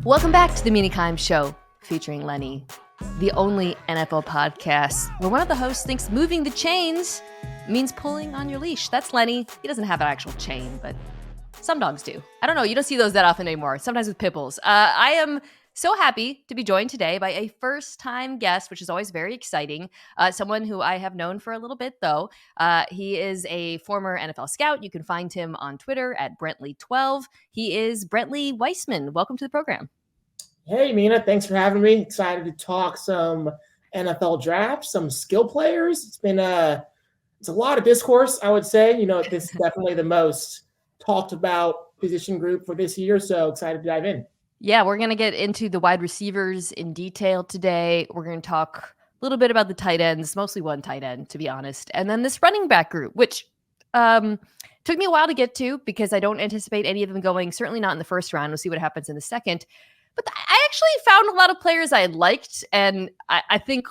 Welcome back to the Mina Kimes Show, featuring Lenny, the only NFL podcast where one of the hosts thinks moving the chains means pulling on your leash. That's Lenny. He doesn't have an actual chain, but some dogs do. I don't know. You don't see those that often anymore. Sometimes with pit bulls. I am so happy to be joined today by a first-time guest, which is always very exciting. Someone who I have known for a little bit, though. He is a former NFL scout. You can find him on Twitter at Brentley12. He is Brentley Weissman. Welcome to the program. Hey, Mina. Thanks for having me. Excited to talk some NFL draft, some skill players. It's a lot of discourse, I would say. This is definitely the most talked about position group for this year. So excited to dive in. Yeah, we're going to get into the wide receivers in detail today. We're going to talk a little bit about the tight ends, mostly one tight end, to be honest. And then this running back group, which took me a while to get to because I don't anticipate any of them going, certainly not in the first round. We'll see what happens in the second. But I actually found a lot of players I liked and I think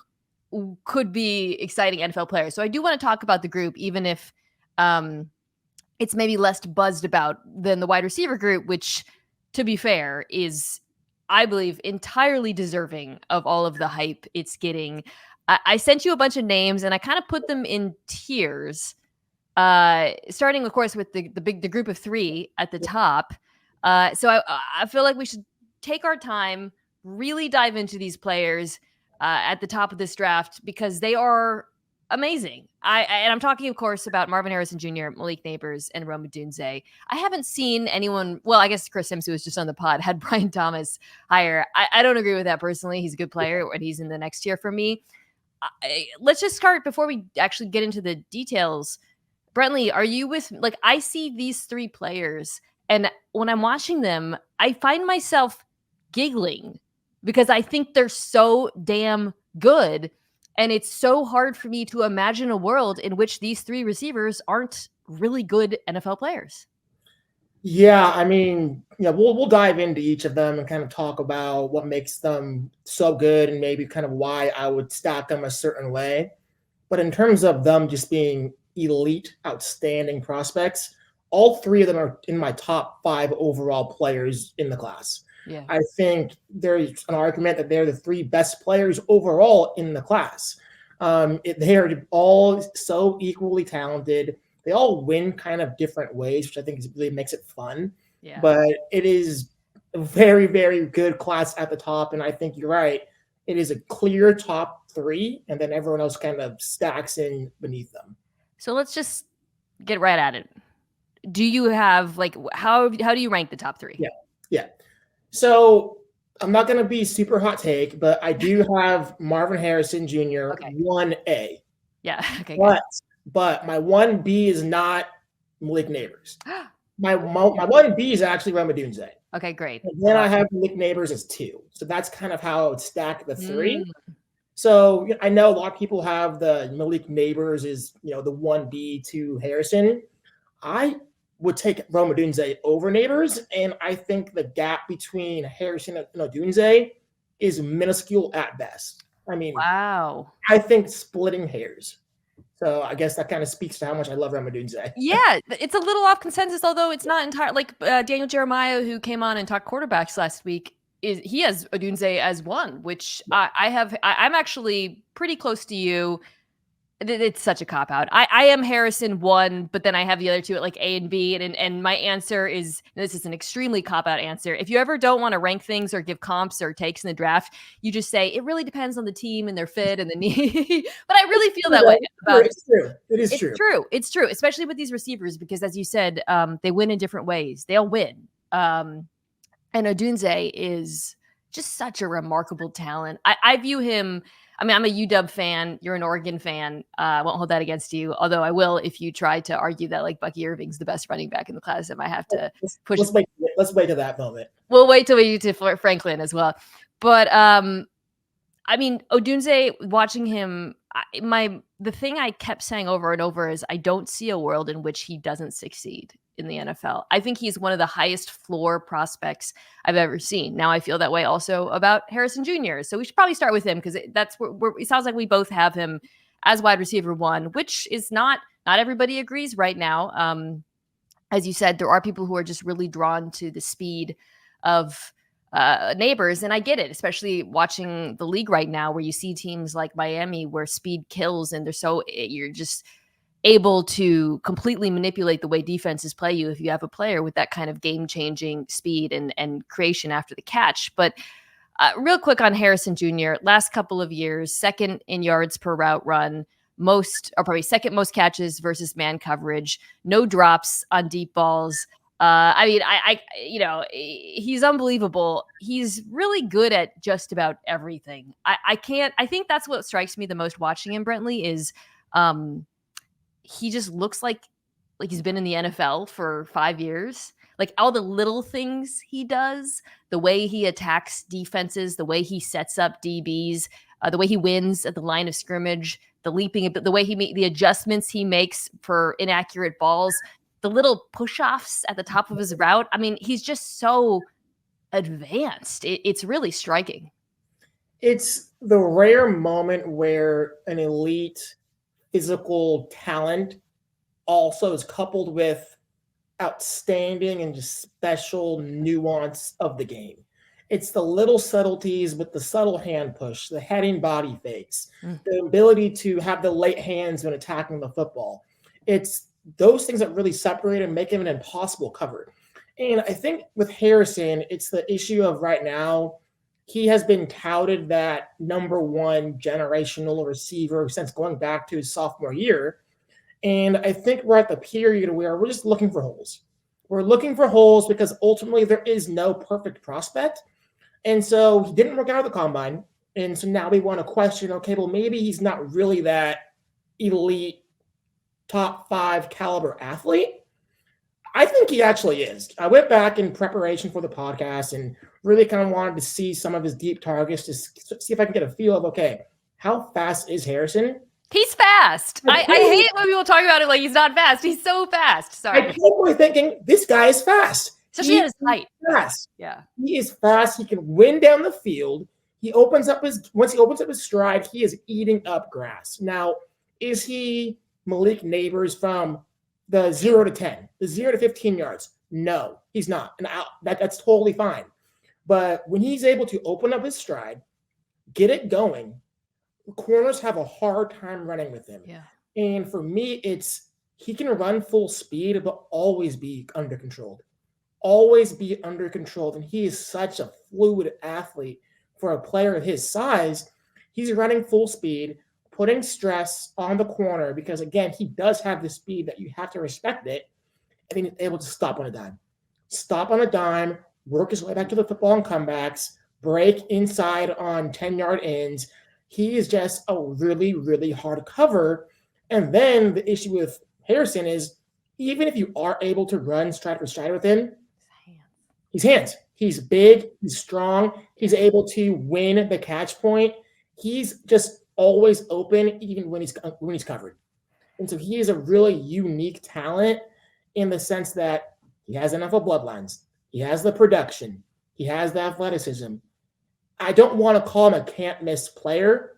could be exciting NFL players. So I do want to talk about the group, even if it's maybe less buzzed about than the wide receiver group, which, to be fair, is, I believe, entirely deserving of all of the hype it's getting. I sent you a bunch of names and I kind of put them in tiers, starting, of course, with the group of three at the top. So I feel like we should take our time, really dive into these players at the top of this draft because they are amazing. And I'm talking, of course, about Marvin Harrison Jr., Malik Nabers, and Odunze. I haven't seen anyone. Well, I guess Chris Sims, who was just on the pod, had Brian Thomas higher. I don't agree with that personally. He's a good player, and he's in the next tier for me. Let's just start before we actually get into the details. Brentley, are you with? I see these three players, and when I'm watching them, I find myself giggling because I think they're so damn good. And it's so hard for me to imagine a world in which these three receivers aren't really good NFL players. Yeah, I mean, we'll dive into each of them and kind of talk about what makes them so good and maybe kind of why I would stack them a certain way. But in terms of them just being elite, outstanding prospects, all three of them are in my top 5 overall players in the class. Yeah. I think there's an argument that they're the 3 best players overall in the class. They are all so equally talented. They all win kind of different ways, which I think really makes it fun. Yeah. But it is a very, very good class at the top. And I think you're right. It is a clear top 3, and then everyone else kind of stacks in beneath them. So let's just get right at it. Do you have how do you rank the top 3? Yeah. So I'm not going to be super hot take, but I do have Marvin Harrison Jr. Okay. 1A. Yeah. Okay. But my 1B is not Malik Nabers. My 1B is actually Odunze. Okay, great. And then I have Malik Nabers as 2. So that's kind of how I would stack the 3. So I know a lot of people have the Malik Nabers is, the 1B to Harrison. I would take Odunze over Nabers, and I think the gap between Harrison and Odunze is minuscule at best. I mean, wow. I think splitting hairs. So I guess that kind of speaks to how much I love Odunze. Yeah, it's a little off consensus, although it's not entirely. Daniel Jeremiah, who came on and talked quarterbacks last week, he has Odunze as 1, which I'm actually pretty close to you. It's such a cop-out. I am Harrison 1, but then I have the other 2 at A and B, and my answer is, this is an extremely cop-out answer. If you ever don't want to rank things or give comps or takes in the draft, you just say, it really depends on the team and their fit and the need. But I really feel that way about it. It's true. It's true. It's true, especially with these receivers, because as you said, they win in different ways. They all win. And Odunze is just such a remarkable talent. I view him... I mean, I'm a UW fan. You're an Oregon fan. I won't hold that against you, although I will if you try to argue that Bucky Irving's the best running back in the class. I might have to push. Let's wait to that moment. We'll wait till we get to Franklin as well. But I mean, Odunze, watching him, the thing I kept saying over and over is I don't see a world in which he doesn't succeed in the NFL. I think he's one of the highest floor prospects I've ever seen. Now I feel that way also about Harrison Jr. So we should probably start with him because that's where it sounds like we both have him as wide receiver 1, which is not everybody agrees right now. As you said, there are people who are just really drawn to the speed of Nabers. And I get it, especially watching the league right now where you see teams like Miami where speed kills and you're just able to completely manipulate the way defenses play you if you have a player with that kind of game-changing speed and creation after the catch. But real quick on Harrison Jr., last couple of years, second in yards per route run, probably second most catches versus man coverage, no drops on deep balls. I mean, he's unbelievable. He's really good at just about everything. I think that's what strikes me the most watching him, Brentley, is he just looks like he's been in the NFL for 5 years. Like all the little things he does, the way he attacks defenses, the way he sets up DBs, the way he wins at the line of scrimmage, the leaping, the way the adjustments he makes for inaccurate balls, the little push-offs at the top of his route. I mean, he's just so advanced. It's really striking. It's the rare moment where an elite physical talent also is coupled with outstanding and just special nuance of the game. It's the little subtleties with the subtle hand push, the heading body fakes, the ability to have the late hands when attacking the football. It's those things that really separate and make him an impossible cover. And I think with Harrison, it's the issue of right now, he has been touted that number one generational receiver since going back to his sophomore year. And I think we're at the period where we're just looking for holes. We're looking for holes because ultimately there is no perfect prospect. And so he didn't work out at the combine. And so now we want to question, okay, well, maybe he's not really that elite top 5 caliber athlete. I think he actually is. I went back in preparation for the podcast and really kind of wanted to see some of his deep targets to see if I can get a feel of, okay, how fast is Harrison? He's fast. I hate it when people talk about it like he's not fast. He's so fast. Sorry. I keep thinking, this guy is fast. Especially at his height. Fast. Yeah. He is fast. He can win down the field. Once he opens up his stride, he is eating up grass. Now, is he Malik Nabers from the 0 to 10, the 0 to 15 yards? No, he's not. And that's totally fine. But when he's able to open up his stride, get it going, corners have a hard time running with him. Yeah. And for me, it's he can run full speed, but always be under controlled. Always be under controlled. And he is such a fluid athlete for a player of his size. He's running full speed, putting stress on the corner because, again, he does have the speed that you have to respect it. And he's able to stop on a dime. Stop on a dime, work his way back to the football and comebacks, break inside on 10-yard ends. He is just a really, really hard cover. And then the issue with Harrison is even if you are able to run stride for stride with him, his hands. He's big, he's strong, he's able to win the catch point. He's just always open even when he's covered. And so he is a really unique talent in the sense that he has NFL bloodlines. He has the production. He has the athleticism. I don't want to call him a can't-miss player,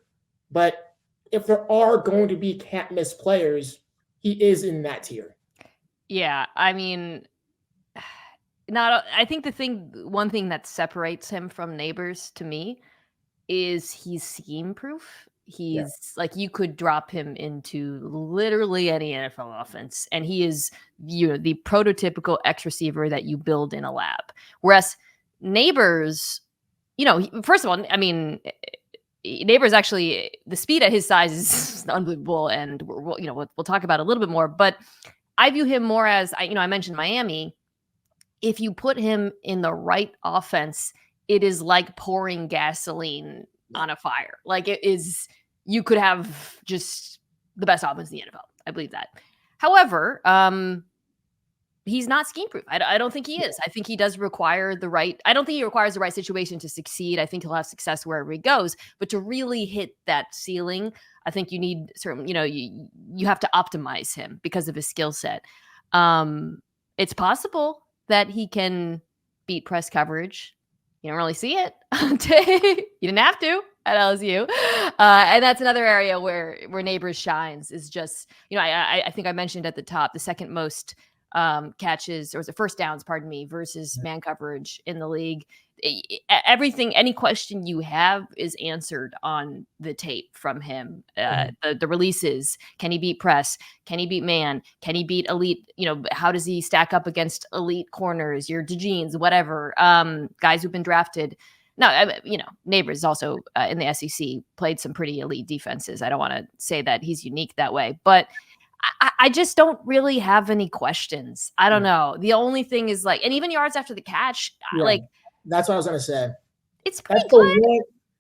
but if there are going to be can't-miss players, he is in that tier. Yeah, I mean, I think one thing that separates him from Nabers to me is he's scheme-proof. He's like, you could drop him into literally any NFL offense, and he is, the prototypical X receiver that you build in a lab. Whereas Nabers, first of all, I mean, Nabers actually, the speed at his size is unbelievable, and we'll talk about it a little bit more. But I view him more as, I mentioned Miami. If you put him in the right offense, it is like pouring gasoline on a fire. Like it is, you could have just the best offense in the NFL. I believe that. However, he's not scheme proof. I don't think he is. I think he does require I don't think he requires the right situation to succeed. I think he'll have success wherever he goes, but to really hit that ceiling, I think you need certain, you have to optimize him because of his skill set. It's possible that he can beat press coverage. You don't really see it. You didn't have to at LSU. And that's another area where Nabers shines is just, I think I mentioned at the top, the second most catches, or the first downs, pardon me, versus man coverage in the league. Everything, any question you have is answered on the tape from him. The releases, can he beat press? Can he beat man? Can he beat elite? How does he stack up against elite corners, your DeJeans, whatever, guys who've been drafted? No, Nabers also in the SEC played some pretty elite defenses. I don't want to say that he's unique that way, but I just don't really have any questions. I don't know. The only thing is and even yards after the catch, that's what I was going to say. It's pretty good.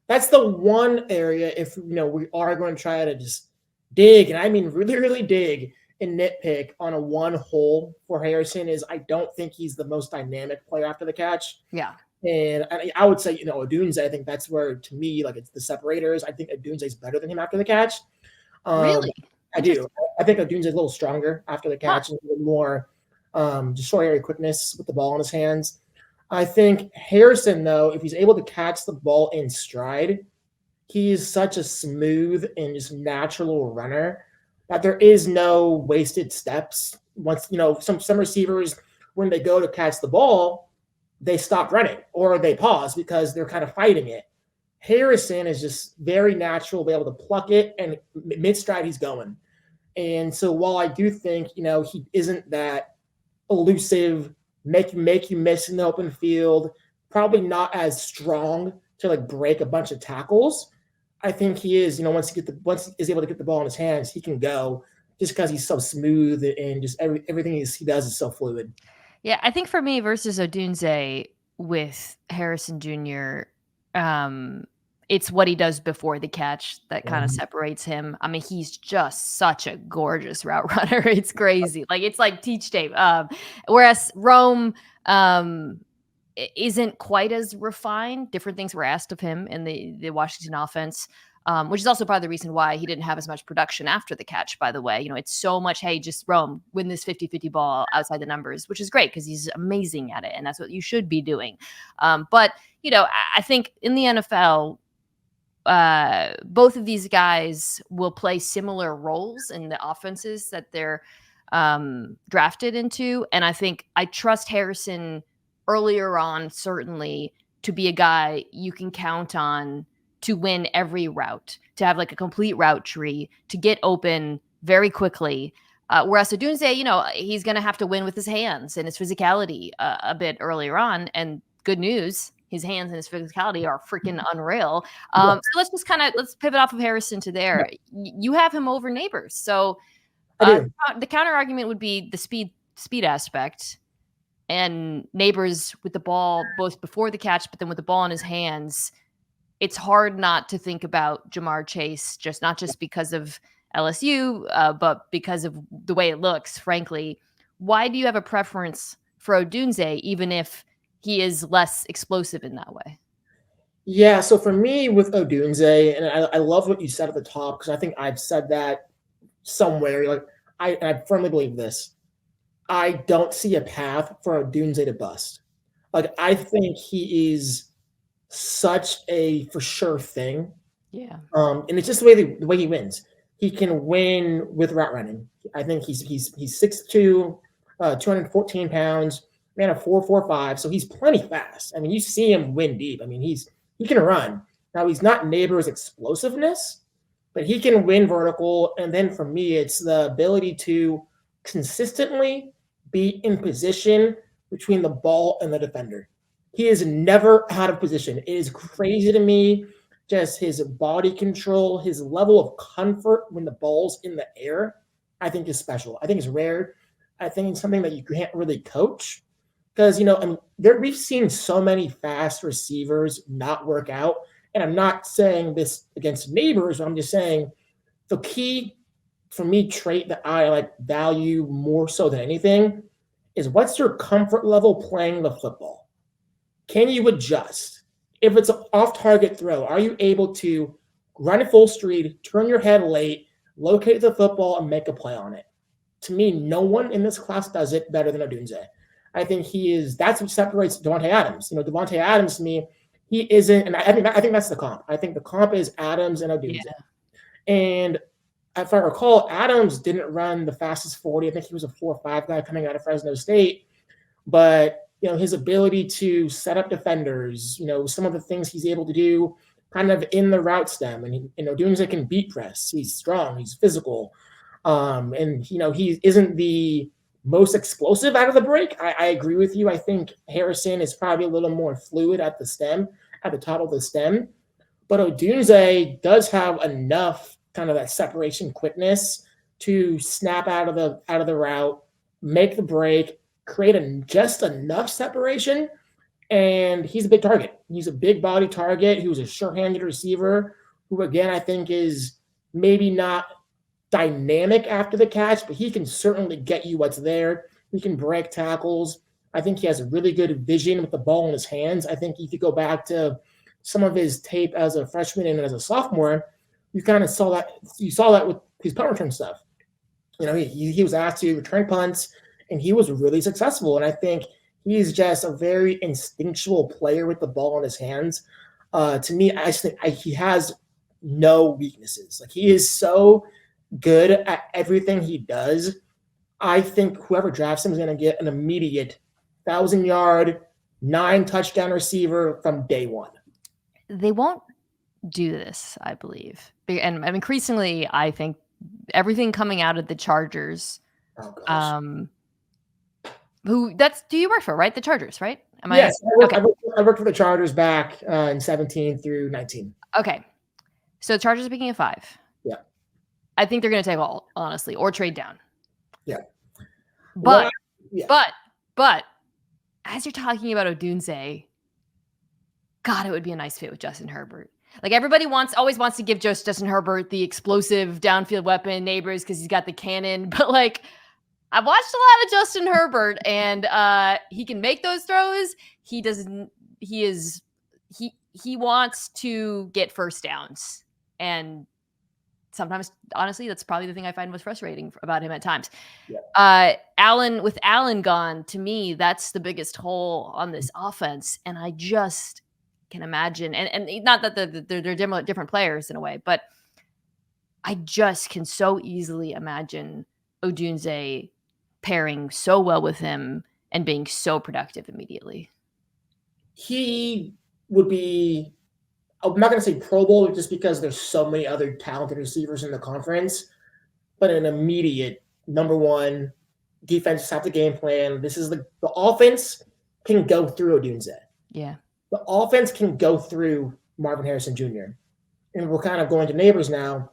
That's the one area, if we are going to try to just dig, and I mean really, really dig and nitpick on a one hole for Harrison, is I don't think he's the most dynamic player after the catch. Yeah. And I would say, Odunze, I think that's where, to me, it's the separators. I think Odunze is better than him after the catch. Really? I do. I think Odunze is a little stronger after the catch and a little more just short area quickness with the ball in his hands. I think Harrison, though, if he's able to catch the ball in stride, he is such a smooth and just natural runner that there is no wasted steps. Once, some receivers, when they go to catch the ball, they stop running or they pause because they're kind of fighting it. Harrison is just very natural, be able to pluck it, and mid-stride he's going. And so while I do think, he isn't that elusive, make you miss in the open field, probably not as strong to break a bunch of tackles, I think he is, once he's able to get the ball in his hands, he can go, just because he's so smooth and just everything he does is so fluid. Yeah, I think for me versus Odunze with Harrison Jr., it's what he does before the catch that kind of separates him. I mean, he's just such a gorgeous route runner. It's crazy. It's like teach tape. Whereas Rome isn't quite as refined. Different things were asked of him in the Washington offense, which is also part of the reason why he didn't have as much production after the catch, by the way. It's so much, hey, just Rome, win this 50-50 ball outside the numbers, which is great because he's amazing at it, and that's what you should be doing. But, I think in the NFL, both of these guys will play similar roles in the offenses that they're drafted into. And I think I trust Harrison earlier on, certainly, to be a guy you can count on to win every route, to have a complete route tree, to get open very quickly. Whereas Odunze, he's going to have to win with his hands and his physicality a bit earlier on. And good news, his hands and his physicality are freaking unreal. So let's pivot off of Harrison to there. Yeah. You have him over Nabers. So the counter argument would be the speed aspect, and Nabers with the ball both before the catch, but then with the ball in his hands. It's hard not to think about Jamar Chase, not just because of LSU, but because of the way it looks, frankly. Why do you have a preference for Odunze, even if he is less explosive in that way? Yeah, so for me with Odunze, and I love what you said at the top, because I think I've said that somewhere. I firmly believe this. I don't see a path for Odunze to bust. I think he is such a for sure thing. Yeah. And it's just the way he wins. He can win with route running. I think he's 6'2", 214 pounds, ran a 4.45, so he's plenty fast. I mean, you see him win deep. I mean, he can run. Now he's not Nabers' explosiveness, but he can win vertical. And then for me, it's the ability to consistently be in position between the ball and the defender. He is never out of position. It is crazy to me, just his body control, his level of comfort when the ball's in the air, I think is special. I think it's rare. I think it's something that you can't really coach because, we've seen so many fast receivers not work out. And I'm not saying this against Nabers, but I'm just saying the key for me trait that I value more so than anything is what's your comfort level playing the football? Can you adjust? If it's an off-target throw, are you able to run full speed, turn your head late, locate the football, and make a play on it? To me, no one in this class does it better than Odunze. I think that's what separates Davante Adams. Davante Adams, to me, he isn't, and I think that's the comp. I think the comp is Adams and Odunze. Yeah. And if I recall, Adams didn't run the fastest 40. I think he was a 4.5 guy coming out of Fresno State. But, his ability to set up defenders, some of the things he's able to do kind of in the route stem. And, Odunze can beat press. He's strong. He's physical. And, he isn't the most explosive out of the break. I agree with you. I think Harrison is probably a little more fluid at the stem, at the top of the stem. But Odunze does have enough kind of that separation quickness to snap out of the route, make the break, create just enough separation, and he's a big target. He's a big body target who's a sure-handed receiver who, again, I think is maybe not dynamic after the catch, but he can certainly get you what's there. He can break tackles. I think he has a really good vision with the ball in his hands. I think if you go back to some of his tape as a freshman and as a sophomore, you kind of saw that. You saw that with his punt return stuff. He was asked to return punts, and he was really successful. And I think he's just a very instinctual player with the ball in his hands. To me, I think he has no weaknesses. Like, he is so good at everything he does. I think whoever drafts him is going to get an immediate 1,000-yard, 9-touchdown receiver from day one. They won't do this, I believe. And increasingly, I think everything coming out of the Chargers, do you work for, right? The Chargers, right? Yes, I worked for the Chargers back in 17 through 19. Okay. So the Chargers are picking a 5. Yeah. I think they're going to take all, honestly, or trade down. Yeah. But as you're talking about Odunze, God, it would be a nice fit with Justin Herbert. Like, everybody always wants to give Justin Herbert the explosive downfield weapon, Nabers, because he's got the cannon. But, like, I've watched a lot of Justin Herbert, and he can make those throws. He wants to get first downs. And sometimes, honestly, that's probably the thing I find most frustrating about him at times. Yeah. With Allen gone, to me, that's the biggest hole on this offense. And I just can imagine, and not that they're different players in a way, but I just can so easily imagine Odunze pairing so well with him and being so productive immediately. He would be, I'm not going to say Pro Bowl just because there's so many other talented receivers in the conference, but an immediate number one. Defense have the game plan. This is the offense can go through Odunze. Yeah. The offense can go through Marvin Harrison Jr. And we're kind of going to Nabers now.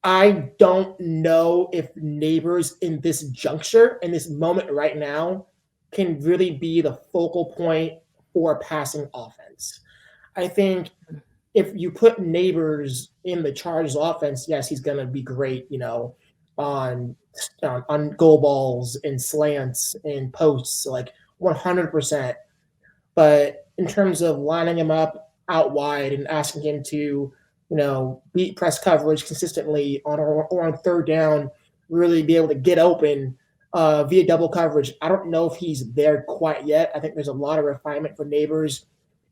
I don't know if Nabers in this juncture, in this moment right now, can really be the focal point for a passing offense. I think if you put Nabers in the Chargers offense, yes, he's going to be great, on goal balls and slants and posts, like 100%. But in terms of lining him up out wide and asking him to, beat press coverage consistently on third down, really be able to get open via double coverage, I don't know if he's there quite yet. I think there's a lot of refinement for Nabers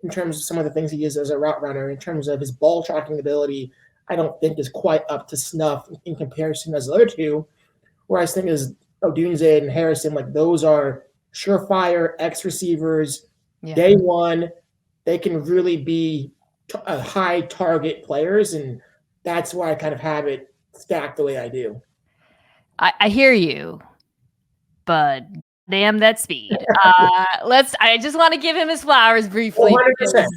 in terms of some of the things he is as a route runner. In terms of his ball tracking ability, I don't think is quite up to snuff in comparison as the other two. Whereas I think is Odunze and Harrison, like, those are surefire X receivers. Yeah. Day one, they can really be high target players, and that's why I kind of have it stacked the way I do. I hear you, but damn that speed. I just want to give him his flowers briefly. 100%.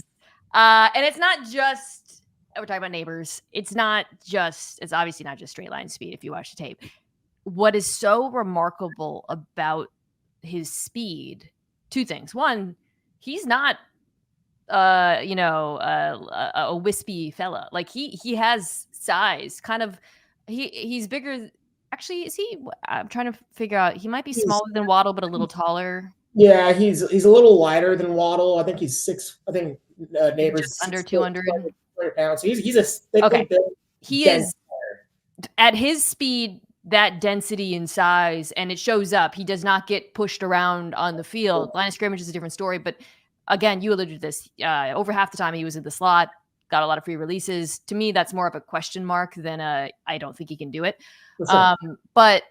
And it's not just, we're talking about Nabers. It's obviously not just straight line speed if you watch the tape. What is so remarkable about his speed, two things. One, he's not a wispy fella. Like, he has size. Kind of, he's bigger. Actually, is he? I'm trying to figure out. He might be smaller than Waddle, but a little taller. Yeah, he's a little lighter than Waddle. I think he's 6. I think Nabers just under 200 pounds. So he's a thick, okay. Big, he is at his speed. That density and size, and it shows up. He does not get pushed around on the field. Line of scrimmage is a different story, but again, you alluded to this. Over half the time he was in the slot. got a lot of free releases. To me, that's more of a question mark than I don't think he can do it. For sure. But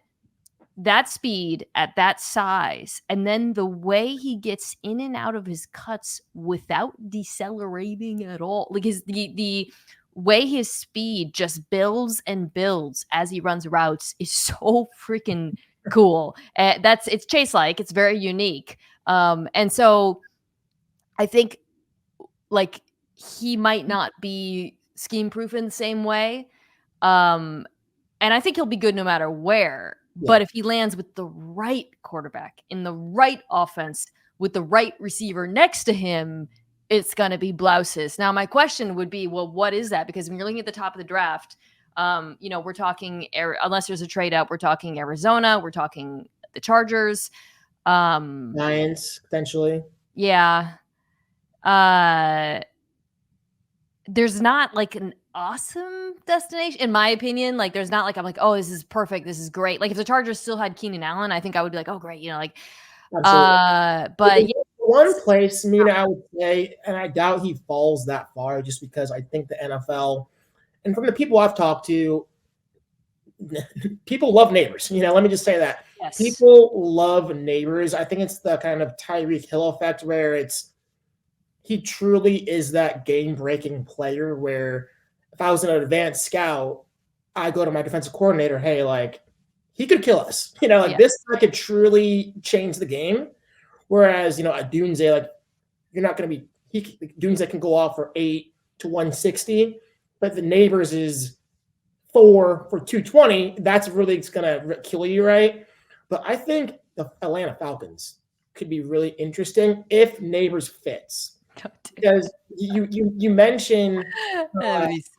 that speed at that size, and then the way he gets in and out of his cuts without decelerating at all, like the way his speed just builds and builds as he runs routes is so freaking cool. It's Chase like, it's very unique. And so I think like he might not be scheme proof in the same way. And I think he'll be good no matter where. But if he lands with the right quarterback in the right offense with the right receiver next to him, it's going to be blouses. Now, my question would be, well, what is that? Because when you're looking at the top of the draft, we're talking, unless there's a trade up, we're talking Arizona, we're talking the Chargers. Giants, potentially. Yeah. There's not like an awesome destination, in my opinion. Like, there's not like, I'm like, oh, this is perfect, this is great. Like, if the Chargers still had Keenan Allen, I think I would be like, oh, great, like, absolutely. But one place, Mina, I would say, and I doubt he falls that far, just because I think the NFL, and from the people I've talked to, people love Nabers. Let me just say that. Yes. People love Nabers. I think it's the kind of Tyreek Hill effect where he truly is that game-breaking player where if I was an advanced scout, I go to my defensive coordinator, hey, like, he could kill us. This guy could truly change the game. Whereas, Odunze, like, you're not going to be – Odunze can go off for 8 to 160, but the Nabers is 4 for 220. That's really going to kill you, right? But I think the Atlanta Falcons could be really interesting if Nabers fits. Because you mentioned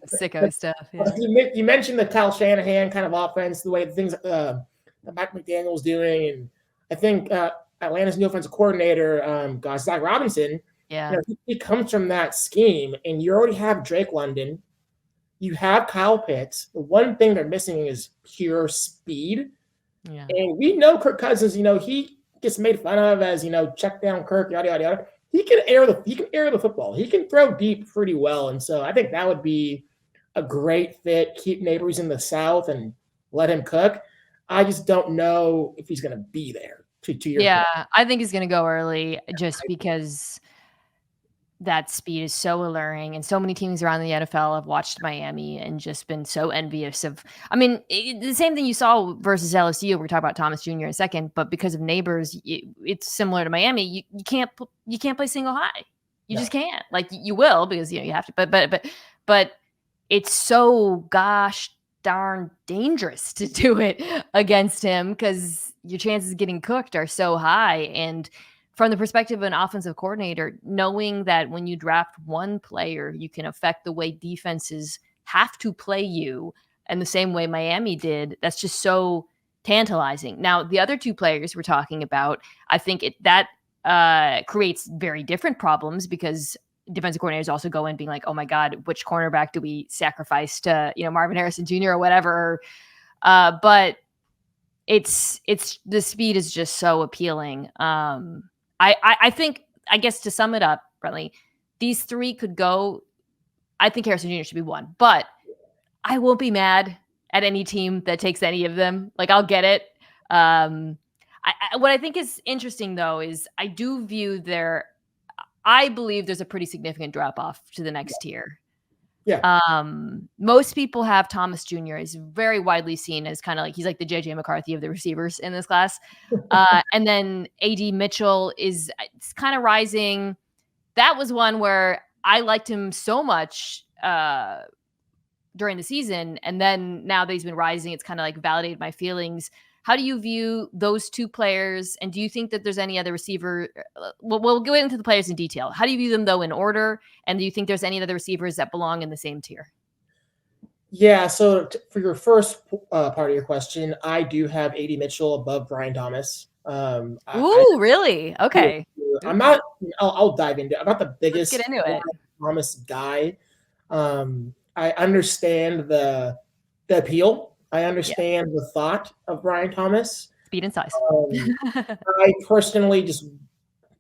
sicko stuff. Yeah. You mentioned the Kyle Shanahan kind of offense, the way things that Mike McDaniel's doing, and I think Atlanta's new offensive coordinator, Zach Robinson. Yeah, he comes from that scheme, and you already have Drake London, you have Kyle Pitts. The one thing they're missing is pure speed. Yeah, and we know Kirk Cousins. He gets made fun of as check down Kirk, yada yada yada. He can air the football. He can throw deep pretty well. And so I think that would be a great fit. Keep Nabers in the South and let him cook. I just don't know if he's going to be there. To your point. I think he's going to go early just because that speed is so alluring, and so many teams around the NFL have watched Miami and just been so envious of. I mean, the same thing you saw versus LSU. We're talking about Thomas Jr. in a second, but because of Nabers, it's similar to Miami. You can't play single high. You just can't. Like, you will because you have to, but it's so gosh darn dangerous to do it against him because your chances of getting cooked are so high. And from the perspective of an offensive coordinator, knowing that when you draft one player, you can affect the way defenses have to play you and the same way Miami did, that's just so tantalizing. Now, the other two players we're talking about, I think that creates very different problems because defensive coordinators also go in being like, oh my God, which cornerback do we sacrifice to, Marvin Harrison Jr. or whatever. But it's the speed is just so appealing. I think, I guess to sum it up, Brentley, these three could go. I think Harrison Jr. should be one, but I won't be mad at any team that takes any of them. Like, I'll get it. What I think is interesting, though, is I do view I believe there's a pretty significant drop off to the next tier. Yeah. Most people have Thomas Jr. is very widely seen as kind of like, he's like the JJ McCarthy of the receivers in this class. And then AD Mitchell it's kind of rising. That was one where I liked him so much during the season. And then now that he's been rising, it's kind of like validated my feelings. How do you view those two players? And do you think that there's any other receiver? We'll go into the players in detail. How do you view them, though, in order? And do you think there's any other receivers that belong in the same tier? Yeah, so for your first part of your question, I do have AD Mitchell above Brian Thomas. Really? Okay. I'm not – I'll dive into it. I'm not the biggest Let's get into it. Thomas guy. I understand the appeal. I understand the thought of Brian Thomas. Speed and size. I personally just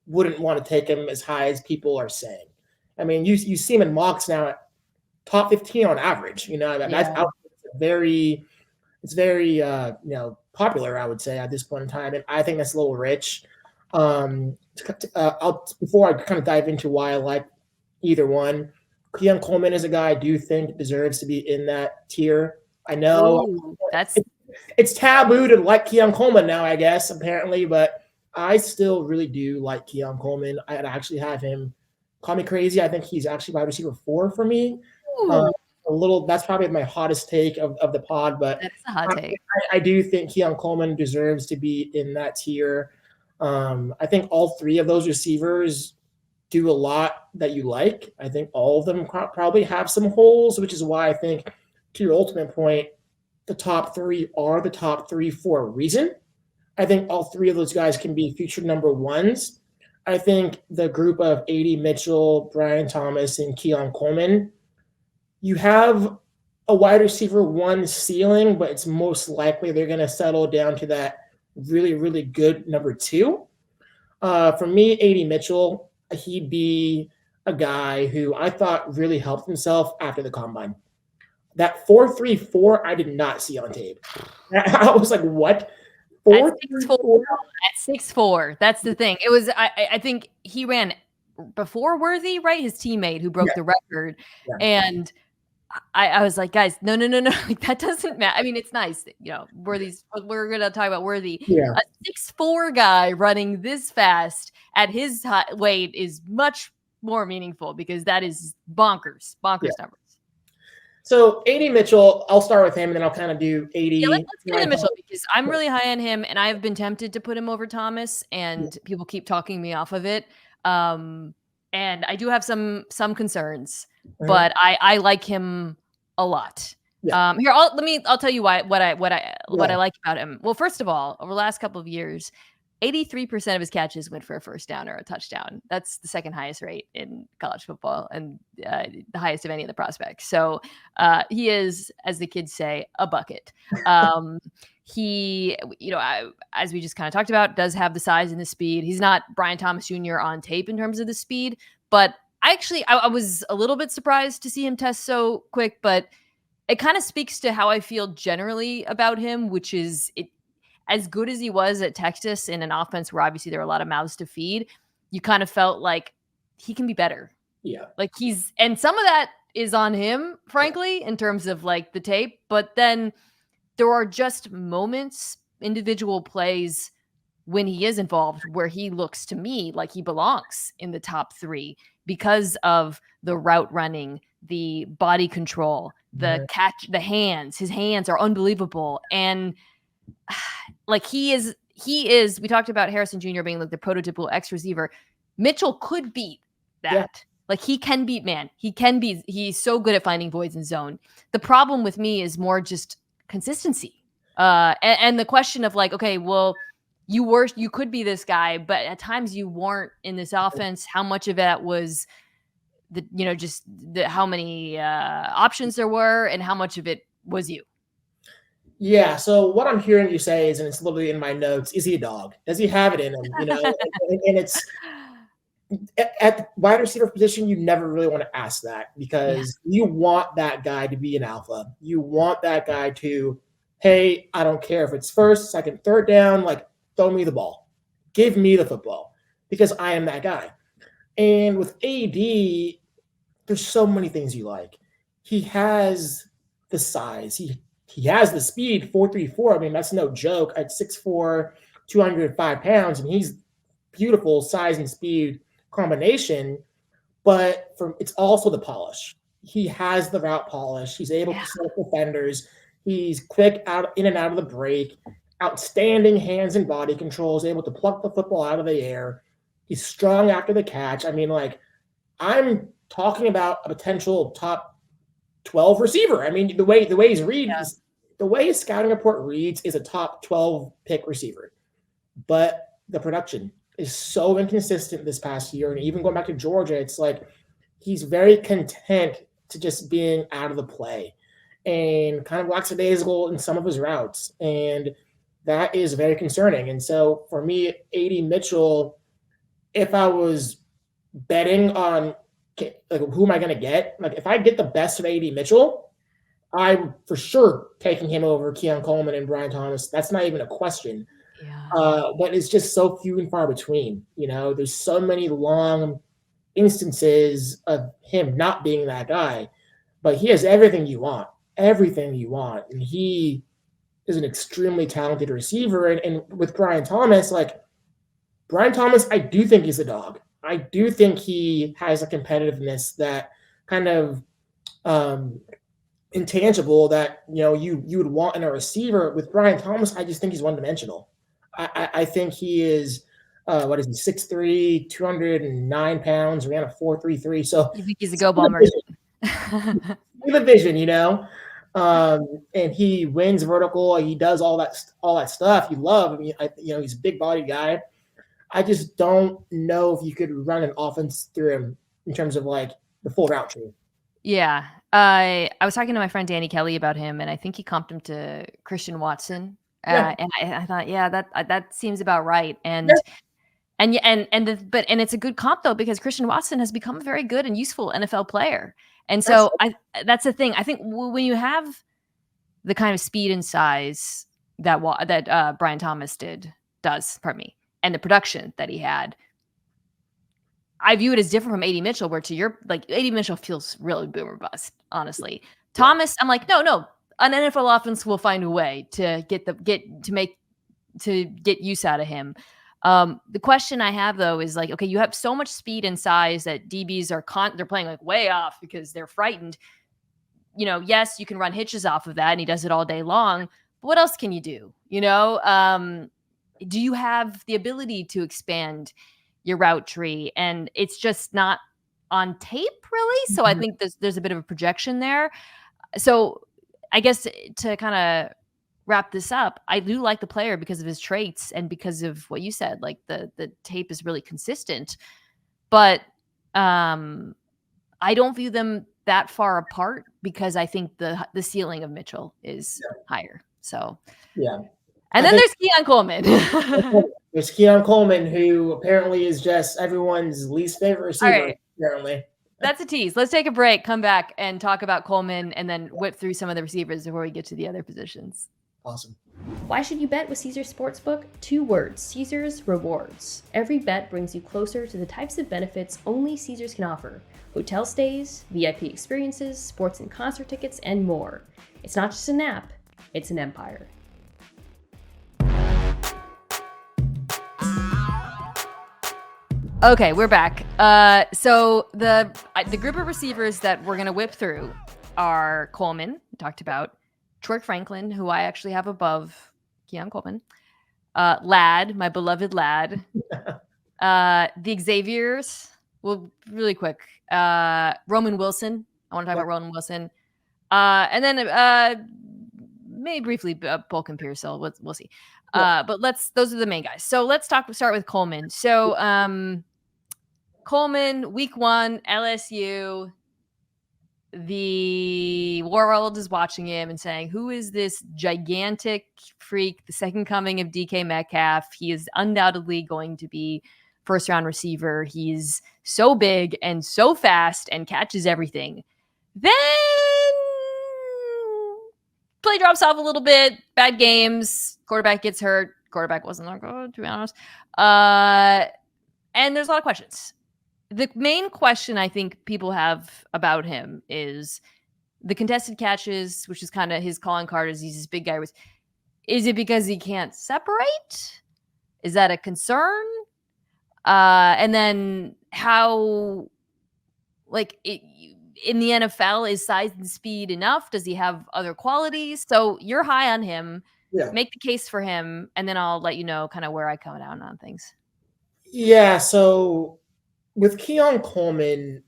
wouldn't want to take him as high as people are saying. I mean, you see him in mocks now top 15 on average. That's very popular, I would say, at this point in time. And I think that's a little rich. Before I kind of dive into why I like either one, Keon Coleman is a guy I do think deserves to be in that tier. I know it's taboo to like Keon Coleman now, I guess, apparently, but I still really do like Keon Coleman. I'd actually have him, call me crazy, I think he's actually wide receiver 4 for me. That's probably my hottest take of the pod, but that's a hot take. I do think Keon Coleman deserves to be in that tier. I think all 3 of those receivers do a lot that you like. I think all of them probably have some holes, which is why I think, to your ultimate point, the top 3 are the top 3 for a reason. I think all 3 of those guys can be future number ones. I think the group of AD Mitchell, Brian Thomas, and Keon Coleman, you have a wide receiver 1 ceiling, but it's most likely they're going to settle down to that really, really good number 2. For me, AD Mitchell, he'd be a guy who I thought really helped himself after the combine. That 4.34, I did not see on tape. I was like, what? 4.34 at 6'4". That's the thing. It was, I think he ran before Worthy, right? His teammate who broke the record. Yeah. And I was like, guys, no. Like, that doesn't matter. I mean, it's nice, Worthy's, we're going to talk about Worthy. Yeah. A 6'4" guy running this fast at his weight is much more meaningful because that is bonkers numbers. So AD Mitchell, I'll start with him and then I'll kind of do AD. Yeah, let's get to Mitchell because I'm really high on him and I've been tempted to put him over Thomas and people keep talking me off of it. And I do have some concerns, but I like him a lot. Yeah. Here, I'll tell you what I like about him. Well, first of all, over the last couple of years, 83% of his catches went for a first down or a touchdown. That's the second highest rate in college football and the highest of any of the prospects. So he is, as the kids say, a bucket. He, as we just kind of talked about, does have the size and the speed. He's not Brian Thomas Jr. on tape in terms of the speed, but I was a little bit surprised to see him test so quick, but it kind of speaks to how I feel generally about him, which is as good as he was at Texas in an offense where obviously there are a lot of mouths to feed, you kind of felt like he can be better. Yeah. Like and some of that is on him, frankly, in terms of like the tape, but then there are just moments, individual plays when he is involved where he looks to me like he belongs in the top 3 because of the route running, the body control, the catch, the hands. His hands are unbelievable. And like he is, we talked about Harrison Jr. being like the prototypical X receiver. Mitchell could beat that. Yeah. Like he can beat man. He's so good at finding voids in zone. The problem with me is more just consistency. And the question of like, okay, well, you could be this guy, but at times you weren't in this offense. How much of that was how many options there were and how much of it was you? Yeah. So what I'm hearing you say is, and it's literally in my notes, is he a dog? Does he have it in him? And it's at the wide receiver position, you never really want to ask that because you want that guy to be an alpha. You want that guy to, hey, I don't care if it's first, second, third down, like throw me the ball. Give me the football because I am that guy. And with AD, there's so many things you like. He has the size. He has the speed, 4.34. I mean, that's no joke. At 6'4", 205 pounds, and he's beautiful size and speed combination. But it's also the polish. He has the route polish. He's able to set up defenders. He's quick in and out of the break. Outstanding hands and body control. Is able to pluck the football out of the air. He's strong after the catch. I mean, like, I'm talking about a potential top 12 receiver. I mean, the way he's the way his scouting report reads is a top 12 pick receiver. But the production is so inconsistent this past year. And even going back to Georgia, it's like he's very content to just being out of the play and kind of lackadaisical in some of his routes. And that is very concerning. And so for me, AD Mitchell, if I was betting on like, who am I going to get? Like, if I get the best of AD Mitchell, I'm for sure taking him over Keon Coleman and Brian Thomas. That's not even a question. Yeah. But it's just so few and far between. There's so many long instances of him not being that guy, but he has everything you want, and he is an extremely talented receiver. And with Brian Thomas, I do think he's a dog. I do think he has a competitiveness that kind of intangible that you would want in a receiver. With Brian Thomas, I just think he's one dimensional. I think he is what is he, 6'3", 209 pounds, ran a 4.33. So you think he's a go ball merchant? The vision, and he wins vertical. He does all that stuff you love. I mean, he's a big body guy. I just don't know if you could run an offense through him in terms of like the full route tree. Yeah. I was talking to my friend Danny Kelly about him, and I think he comped him to Christian Watson. And I thought, yeah, that seems about right. And it's a good comp though, because Christian Watson has become a very good and useful NFL player. And so that's the thing. I think when you have the kind of speed and size that Brian Thomas does, and the production that he had, I view it as different from AD Mitchell, where AD Mitchell feels really boom or bust, honestly. Thomas, I'm like, no, an NFL offense will find a way to get use out of him. The question I have though is like, okay, you have so much speed and size that DBs they're playing like way off because they're frightened. Yes, you can run hitches off of that, and he does it all day long. But what else can you do? Do you have the ability to expand your route tree? And it's just not on tape, really. So I think there's a bit of a projection there. So I guess to kind of wrap this up, I do like the player because of his traits and because of what you said. Like the tape is really consistent, but I don't view them that far apart because I think the ceiling of Mitchell is higher. So yeah. And then there's Keon Coleman. There's Keon Coleman, who apparently is just everyone's least favorite receiver. All right. Apparently. That's a tease. Let's take a break, come back, and talk about Coleman, and then whip through some of the receivers before we get to the other positions. Awesome. Why should you bet with Caesars Sportsbook? 2 words: Caesars Rewards. Every bet brings you closer to the types of benefits only Caesars can offer: hotel stays, VIP experiences, sports and concert tickets, and more. It's not just an app, it's an empire. Okay, we're back. So the group of receivers that we're going to whip through are Coleman, we talked about, Troy Franklin, who I actually have above Keon Coleman, Ladd, my beloved Ladd, the Xaviers, well, really quick, Roman Wilson. I want to talk about Roman Wilson. And then maybe briefly Polk and Pearsall. We'll see. But those are the main guys. So let's start with Coleman. So Coleman, week 1, LSU, the world is watching him and saying, who is this gigantic freak, the second coming of DK Metcalf? He is undoubtedly going to be first round receiver. He's so big and so fast and catches everything. Then play drops off a little bit, bad games, quarterback gets hurt. Quarterback wasn't that good, to be honest. And there's a lot of questions. The main question I think people have about him is the contested catches, which is kind of his calling card, as he's this big guy. Is it because he can't separate? Is that a concern? And then how, in the NFL, is size and speed enough? Does he have other qualities? So you're high on him. Yeah. Make the case for him, and then I'll let you know kind of where I come down on things. Yeah, so with Keon Coleman,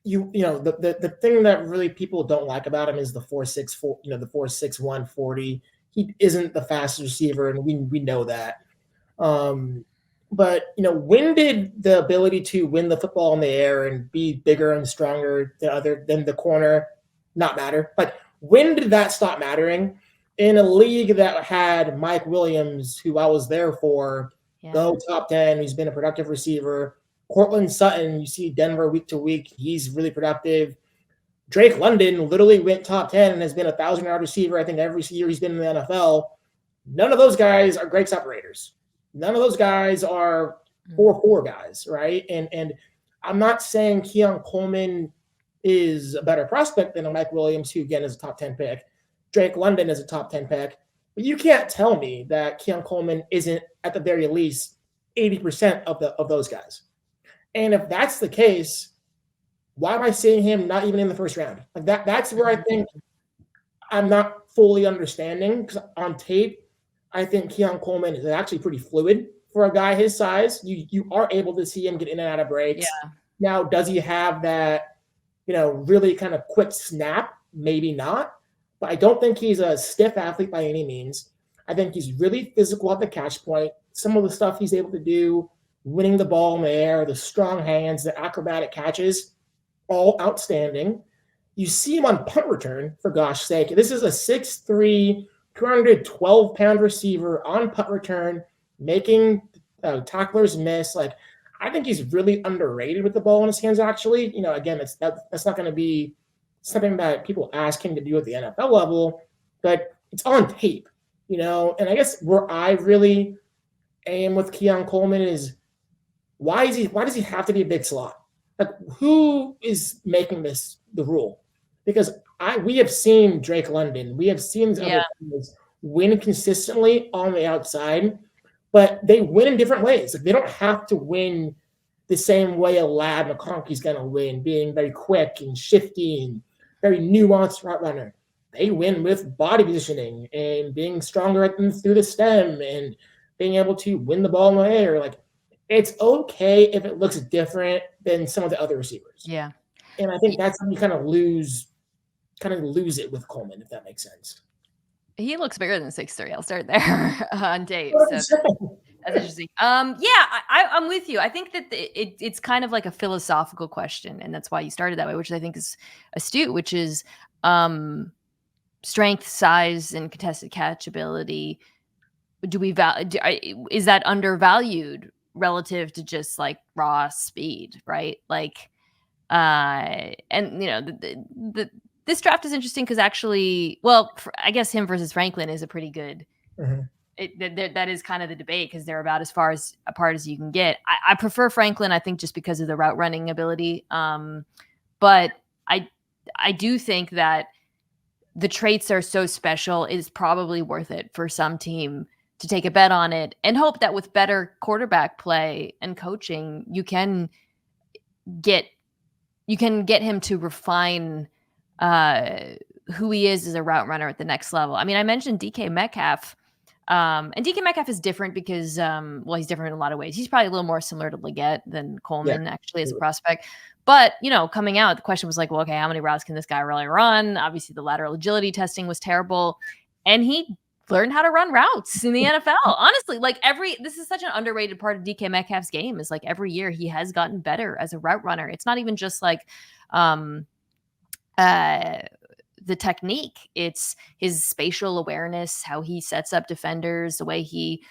the thing that really people don't like about him is the 4.64, the 4.61 40. He isn't the fastest receiver, and we know that. But when did the ability to win the football in the air and be bigger and stronger than the corner not matter? Like, when did that stop mattering in a league that had Mike Williams, who I was there for, go top 10, who's been a productive receiver, Cortland Sutton, you see Denver week to week. He's really productive. Drake London literally went top 10 and has been a 1,000-yard receiver, I think, every year he's been in the NFL. None of those guys are great separators. None of those guys are 4-4 guys, right? And I'm not saying Keon Coleman is a better prospect than a Mike Williams, who, again, is a top 10 pick. Drake London is a top 10 pick. But you can't tell me that Keon Coleman isn't, at the very least, 80% of those guys. And if that's the case, why am I seeing him not even in the first round? Like that's where I think I'm not fully understanding, because on tape, I think Keon Coleman is actually pretty fluid for a guy his size. You are able to see him get in and out of breaks. Yeah. Now, does he have that, really kind of quick snap? Maybe not. But I don't think he's a stiff athlete by any means. I think he's really physical at the catch point. Some of the stuff he's able to do, winning the ball in the air, the strong hands, the acrobatic catches, all outstanding. You see him on punt return, for gosh sake. This is a 6'3", 212-pound receiver on punt return, making tacklers miss. Like, I think he's really underrated with the ball in his hands, actually. Again, that's not going to be something that people ask him to do at the NFL level, but it's on tape, and I guess where I really am with Keon Coleman is, why does he have to be a big slot? Like, who is making this the rule? Because we have seen Drake London, we have seen these other players win consistently on the outside, but they win in different ways. Like, they don't have to win the same way a Lad McConkey's going to win, being very quick and shifty and very nuanced route runner. They win with body positioning and being stronger through the stem and being able to win the ball in the air. Like, it's okay if it looks different than some of the other receivers. Yeah. And I think that's when you kind of lose it with Coleman, if that makes sense. He looks bigger than 6'3". I'll start there on tape. So that's interesting. I'm with you. I think that it's kind of like a philosophical question, and that's why you started that way, which I think is astute, which is strength, size, and contested catch ability. Is that undervalued relative to just like raw speed, right? Like, this draft is interesting because actually, I guess him versus Franklin is a pretty good. That is kind of the debate, because they're about as far apart as you can get. I prefer Franklin, I think, just because of the route running ability. But I do think that the traits are so special, it is probably worth it for some team to take a bet on it and hope that with better quarterback play and coaching, you can get him to refine who he is as a route runner at the next level. I mean, I mentioned DK Metcalf, and DK Metcalf is different because, he's different in a lot of ways. He's probably a little more similar to Leggett than Coleman, actually, as a prospect. But, coming out, the question was like, well, okay, how many routes can this guy really run? Obviously, the lateral agility testing was terrible. And he learned how to run routes in the NFL. Honestly, this is such an underrated part of DK Metcalf's game, is like every year he has gotten better as a route runner. It's not even just like the technique, it's his spatial awareness, how he sets up defenders, the way he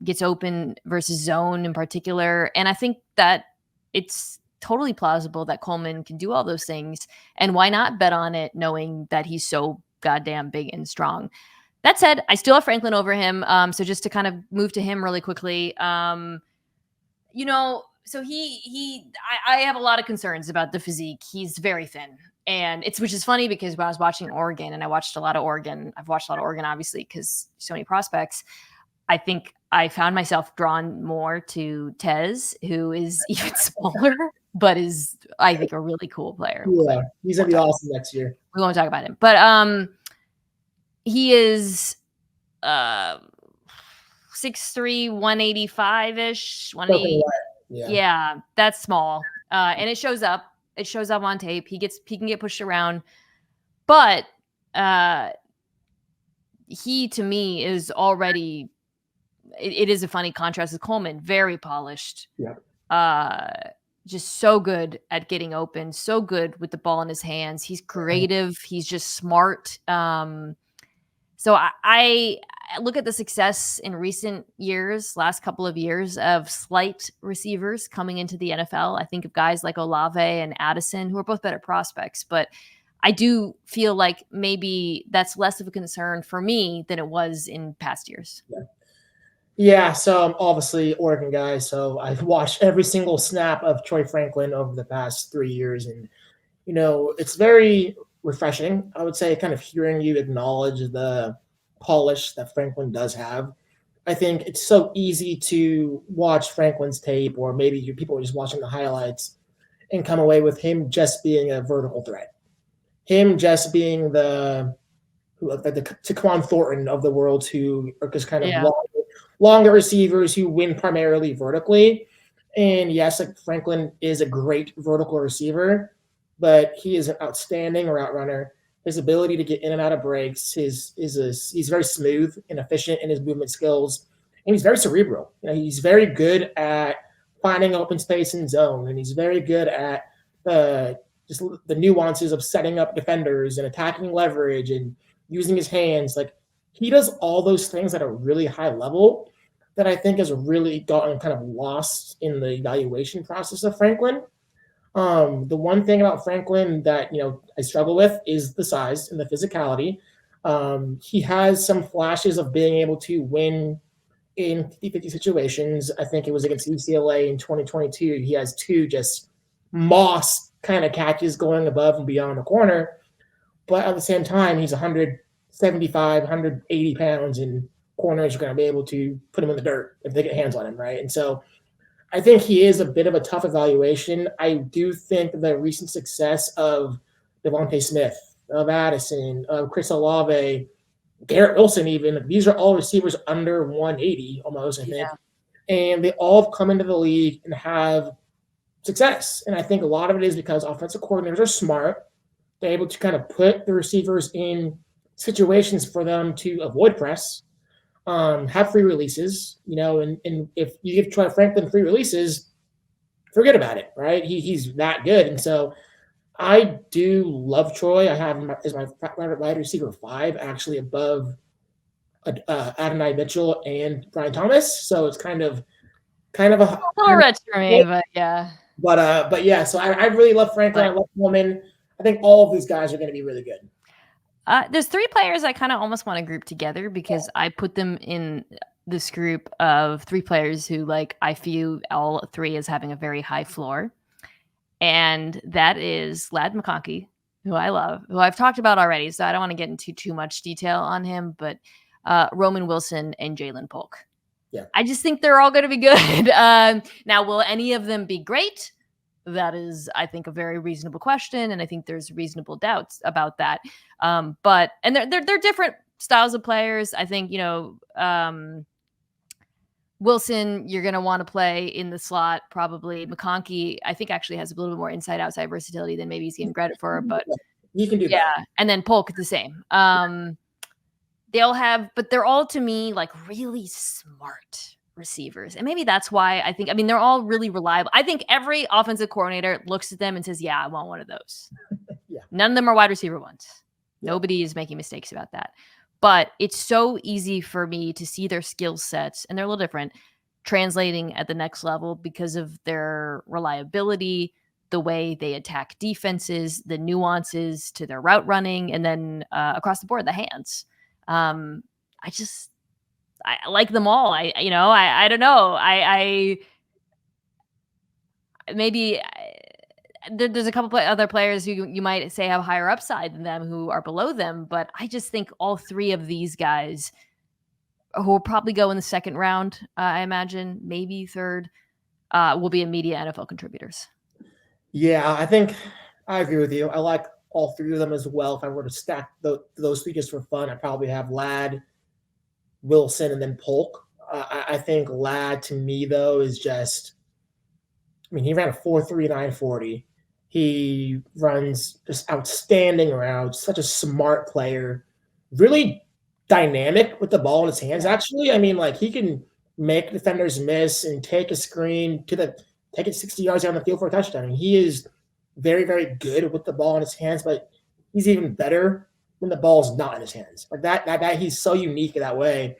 gets open versus zone in particular. And I think that it's totally plausible that Coleman can do all those things. And why not bet on it, knowing that he's so goddamn big and strong? That said, I still have Franklin over him. So just to kind of move to him really quickly, so I have a lot of concerns about the physique. He's very thin. And which is funny, because when I was watching Oregon, and I've watched a lot of Oregon, obviously, because so many prospects, I think I found myself drawn more to Tez, who is even smaller, but is, I think, a really cool player. Yeah, he's going to be awesome next year. We won't talk about him. But he is 6'3", 185-ish. Yeah, that's small. And it shows up. It shows up on tape. He can get pushed around. But he, to me, is already... It is a funny contrast with Coleman. Very polished. Yeah. Just so good at getting open. So good with the ball in his hands. He's creative. He's just smart. So I I look at the success in recent years, last couple of years, of slight receivers coming into the NFL. I think of guys like Olave and Addison, who are both better prospects, but I do feel like maybe that's less of a concern for me than it was in past years. Yeah, so I'm obviously Oregon guy, so I've watched every single snap of Troy Franklin over the past 3 years, and it's very refreshing, I would say, kind of hearing you acknowledge the polish that Franklin does have. I think it's so easy to watch Franklin's tape, or maybe people are just watching the highlights and come away with him just being a vertical threat, him just being the Taquan Thornton of the world, who are just kind of longer receivers who win primarily vertically. And yes, like Franklin is a great vertical receiver, but he is an outstanding route runner. His ability to get in and out of breaks, he's very smooth and efficient in his movement skills, and he's very cerebral. He's very good at finding open space in zone, and he's very good at just the nuances of setting up defenders and attacking leverage and using his hands. Like, he does all those things at a really high level that I think has really gotten kind of lost in the evaluation process of Franklin. The one thing about Franklin that I struggle with is the size and the physicality. He has some flashes of being able to win in 50-50 situations. I think it was against UCLA in 2022. He has 2 just moss kind of catches going above and beyond the corner. But at the same time, he's 175, 180 pounds, and corners are going to be able to put him in the dirt if they get hands on him, right? And so I think he is a bit of a tough evaluation. I do think the recent success of Devontae Smith, of Addison, of Chris Olave, Garrett Wilson even, these are all receivers under 180 almost, I think. Yeah. And they all have come into the league and have success. And I think a lot of it is because offensive coordinators are smart. They're able to kind of put the receivers in situations for them to avoid press, have free releases, and if you give Troy Franklin free releases, forget about it, right? He's that good. And so I do love Troy. I have him as my wide receiver 5, actually above Adonai Mitchell and Brian Thomas. So it's kind of a little rich for me, but yeah. But yeah, so I really love Franklin. I love Coleman. I think all of these guys are going to be really good. There's 3 players I kind of almost want to group together because I put them in this group of 3 players who, I feel all 3 as having a very high floor. And that is Ladd McConkey, who I love, who I've talked about already, so I don't want to get into too much detail on him, but Roman Wilson and Jalen Polk. Yeah. I just think they're all going to be good. Now, will any of them be great? That is, I think, a very reasonable question, and I think there's reasonable doubts about that. But they're different styles of players. I think Wilson, you're going to want to play in the slot probably. McConkey, I think, actually has a little bit more inside-outside versatility than maybe he's getting credit for. But you can do that. And then Polk the same. But they're all to me really smart receivers. And maybe that's why they're all really reliable. I think every offensive coordinator looks at them and says, yeah, I want one of those. Yeah. None of them are wide receiver ones. Yeah. Nobody is making mistakes about that. But it's so easy for me to see their skill sets, and they're a little different, translating at the next level because of their reliability, the way they attack defenses, the nuances to their route running, and then across the board, the hands. I like them all. I don't know. There's a couple other players who you might say have higher upside than them who are below them, but I just think all 3 of these guys who will probably go in the 2nd round, I imagine, maybe 3rd, will be immediate NFL contributors. Yeah, I think I agree with you. I like all 3 of them as well. If I were to stack those 3 just for fun, I'd probably have Ladd, Wilson, and then Polk. I think Ladd, to me, though, is just – he ran a 4.3 940. He runs just outstanding around, such a smart player, really dynamic with the ball in his hands, actually. He can make defenders miss and take a screen take it 60 yards down the field for a touchdown. He is very, very good with the ball in his hands, but he's even better when the ball's not in his hands. Like that he's so unique in that way.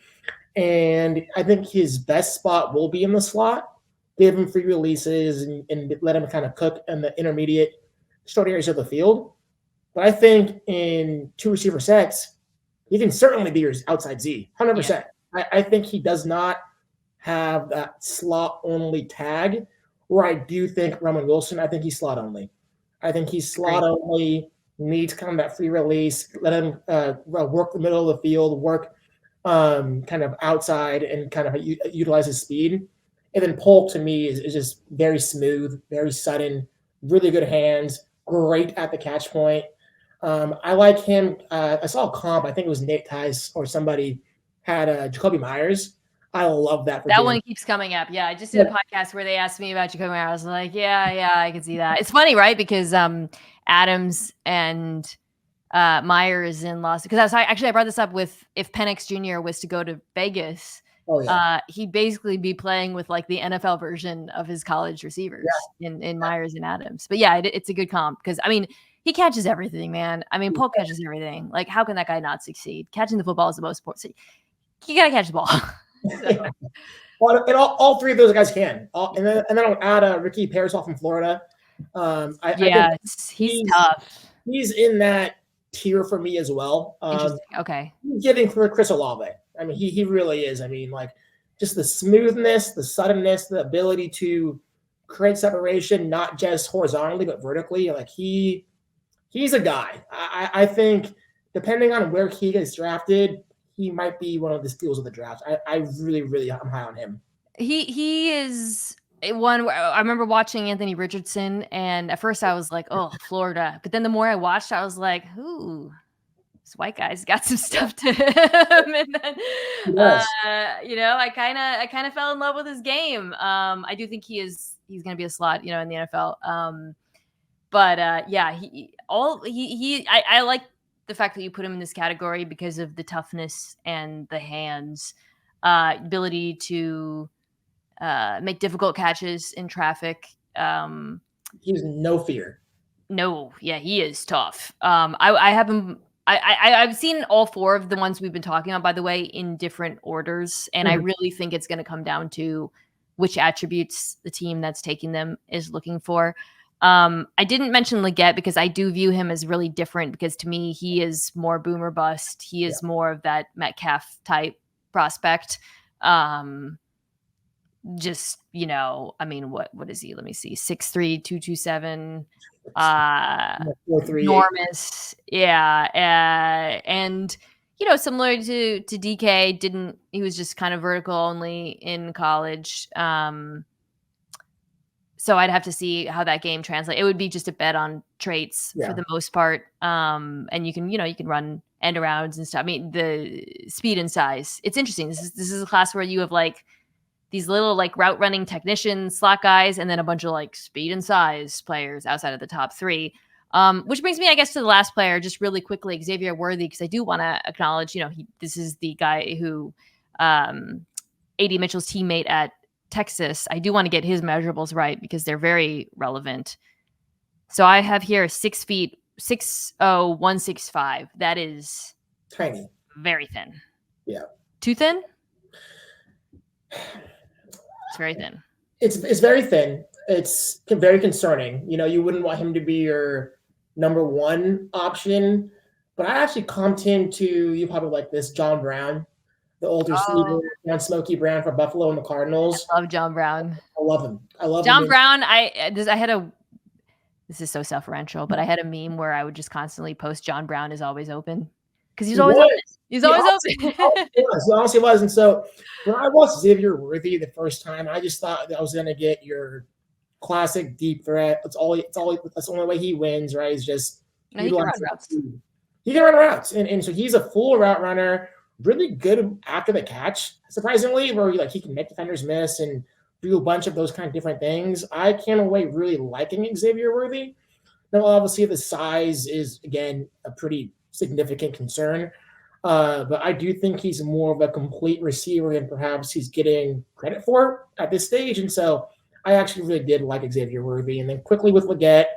And I think his best spot will be in the slot. Give him free releases and let him kind of cook in the intermediate short areas of the field. But I think in 2 receiver sets, he can certainly be your outside Z, 100%. Yeah. I think he does not have that slot only tag, where I do think Roman Wilson, I think he's slot only. I think he's slot only, needs kind of that free release, let him work the middle of the field, work kind of outside and kind of utilize his speed. And then Polk to me is just very smooth, very sudden, really good hands, great at the catch point. I like him. I saw a comp, I think it was Nate Tice or somebody had Jacoby Myers. I love that. That one keeps coming up. Yeah, I just did a podcast where they asked me about Jacoby Myers. I was like, yeah, I can see that. It's funny, right? Because Adams and Myers in Los, because I brought this up with if Penix Jr. was to go to Vegas, he'd basically be playing with like the NFL version of his college receivers in Myers and Adams. But yeah, it's a good comp because I mean he catches everything, man. I mean Polk catches everything. Like how can that guy not succeed? Catching the football is the most important. So you gotta catch the ball. So. Well, and all three of those guys can. And then I'll add Ricky Parasol from Florida. I think he's tough. He's in that tier for me as well. Okay. Getting for Chris Olave. I mean, he really is. I mean, like just the smoothness, the suddenness, the ability to create separation, not just horizontally, but vertically. Like he's a guy. I think depending on where he gets drafted, he might be one of the steals of the draft. I really am high on him. He is one. I remember watching Anthony Richardson, and at first I was like, "Oh, Florida," but then the more I watched, I was like, "Ooh, this white guy's got some stuff to him." And then, I kind of fell in love with his game. I do think he's going to be a slot, in the NFL. I like the fact that you put him in this category because of the toughness and the hands, ability to make difficult catches in traffic. He has no fear. No, yeah, he is tough. I have him. I've seen all four of the ones we've been talking about, by the way, in different orders, and I really think it's going to come down to which attributes the team that's taking them is looking for. I didn't mention Leggett because I do view him as really different because to me, he is more boom or bust. He is more of that Metcalf type prospect. Just, I mean, what is he? Let me see. 6'3", 227, enormous. Yeah. And, similar to DK, he was just kind of vertical only in college. So I'd have to see how that game translates. It would be just a bet on traits for the most part. And you can run end arounds and stuff. I mean, the speed and size. It's interesting. This is a class where you have like these little like route running technicians, slot guys, and then a bunch of like speed and size players outside of the top three. Which brings me, I guess, to the last player, just really quickly, Xavier Worthy, because I do want to acknowledge, this is the guy who A.D. Mitchell's teammate at Texas. I do want to get his measurables right because they're very relevant. So I have here 6 feet, 6'0", 165. That is tiny, very thin. Yeah. Too thin? It's very thin. It's very thin. It's very concerning. You wouldn't want him to be your number one option, but I actually comped him to, you probably like this, John Brown, the older receiver, and Smokey Brown for Buffalo and the Cardinals. I love John Brown. I love him. John Brown. This is so self-referential, but I had a meme where I would just constantly post John Brown is always open because he's always open. He's always open. He honestly was. And so when I watched Xavier Worthy the first time, I just thought that I was going to get your classic deep threat. That's the only way he wins, right? He's just he can run routes. He can run routes, and so he's a full route runner. Really good after the catch, surprisingly, where he can make defenders miss and do a bunch of those kind of different things. I came away really liking Xavier Worthy. Now, obviously, the size is, again, a pretty significant concern. But I do think he's more of a complete receiver than perhaps he's getting credit for at this stage. And so I actually really did like Xavier Worthy. And then quickly with Leggett,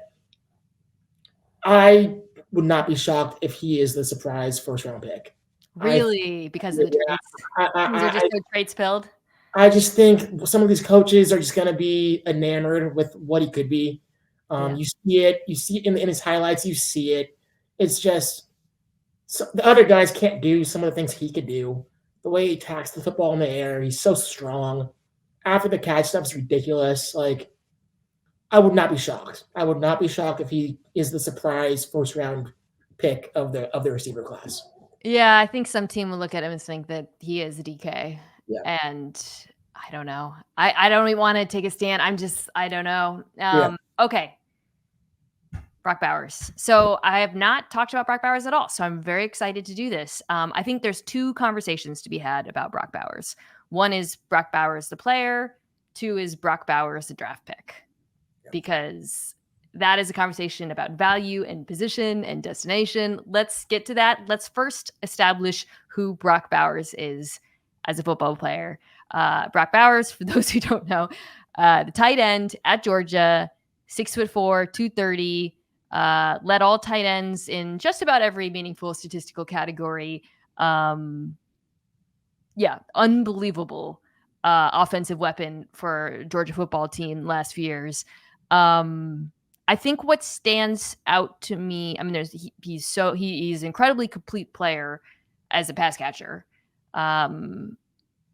I would not be shocked if he is the surprise first round pick. Really? Because of the traits? These are just so traits filled? I just think some of these coaches are just going to be enamored with what he could be. You see it in his highlights. You see it. It's just the other guys can't do some of the things he could do. The way he attacks the football in the air, he's so strong. After the catch stuff's ridiculous. Like, I would not be shocked. I would not be shocked if he is the surprise first round pick of the receiver class. Yeah, I think some team will look at him and think that he is a DK. Yeah. And I don't know. I don't even want to take a stand. I don't know. Okay. Brock Bowers. So I have not talked about Brock Bowers at all. So I'm very excited to do this. I think there's two conversations to be had about Brock Bowers. One is Brock Bowers, the player. Two is Brock Bowers, the draft pick. Because that is a conversation about value and position and destination. Let's get to that. Let's first establish who Brock Bowers is as a football player. Brock Bowers, for those who don't know, the tight end at Georgia, 6'4", 230, led all tight ends in just about every meaningful statistical category. Unbelievable offensive weapon for Georgia football team last few years. I think what stands out to me, I mean, he's an incredibly complete player as a pass catcher.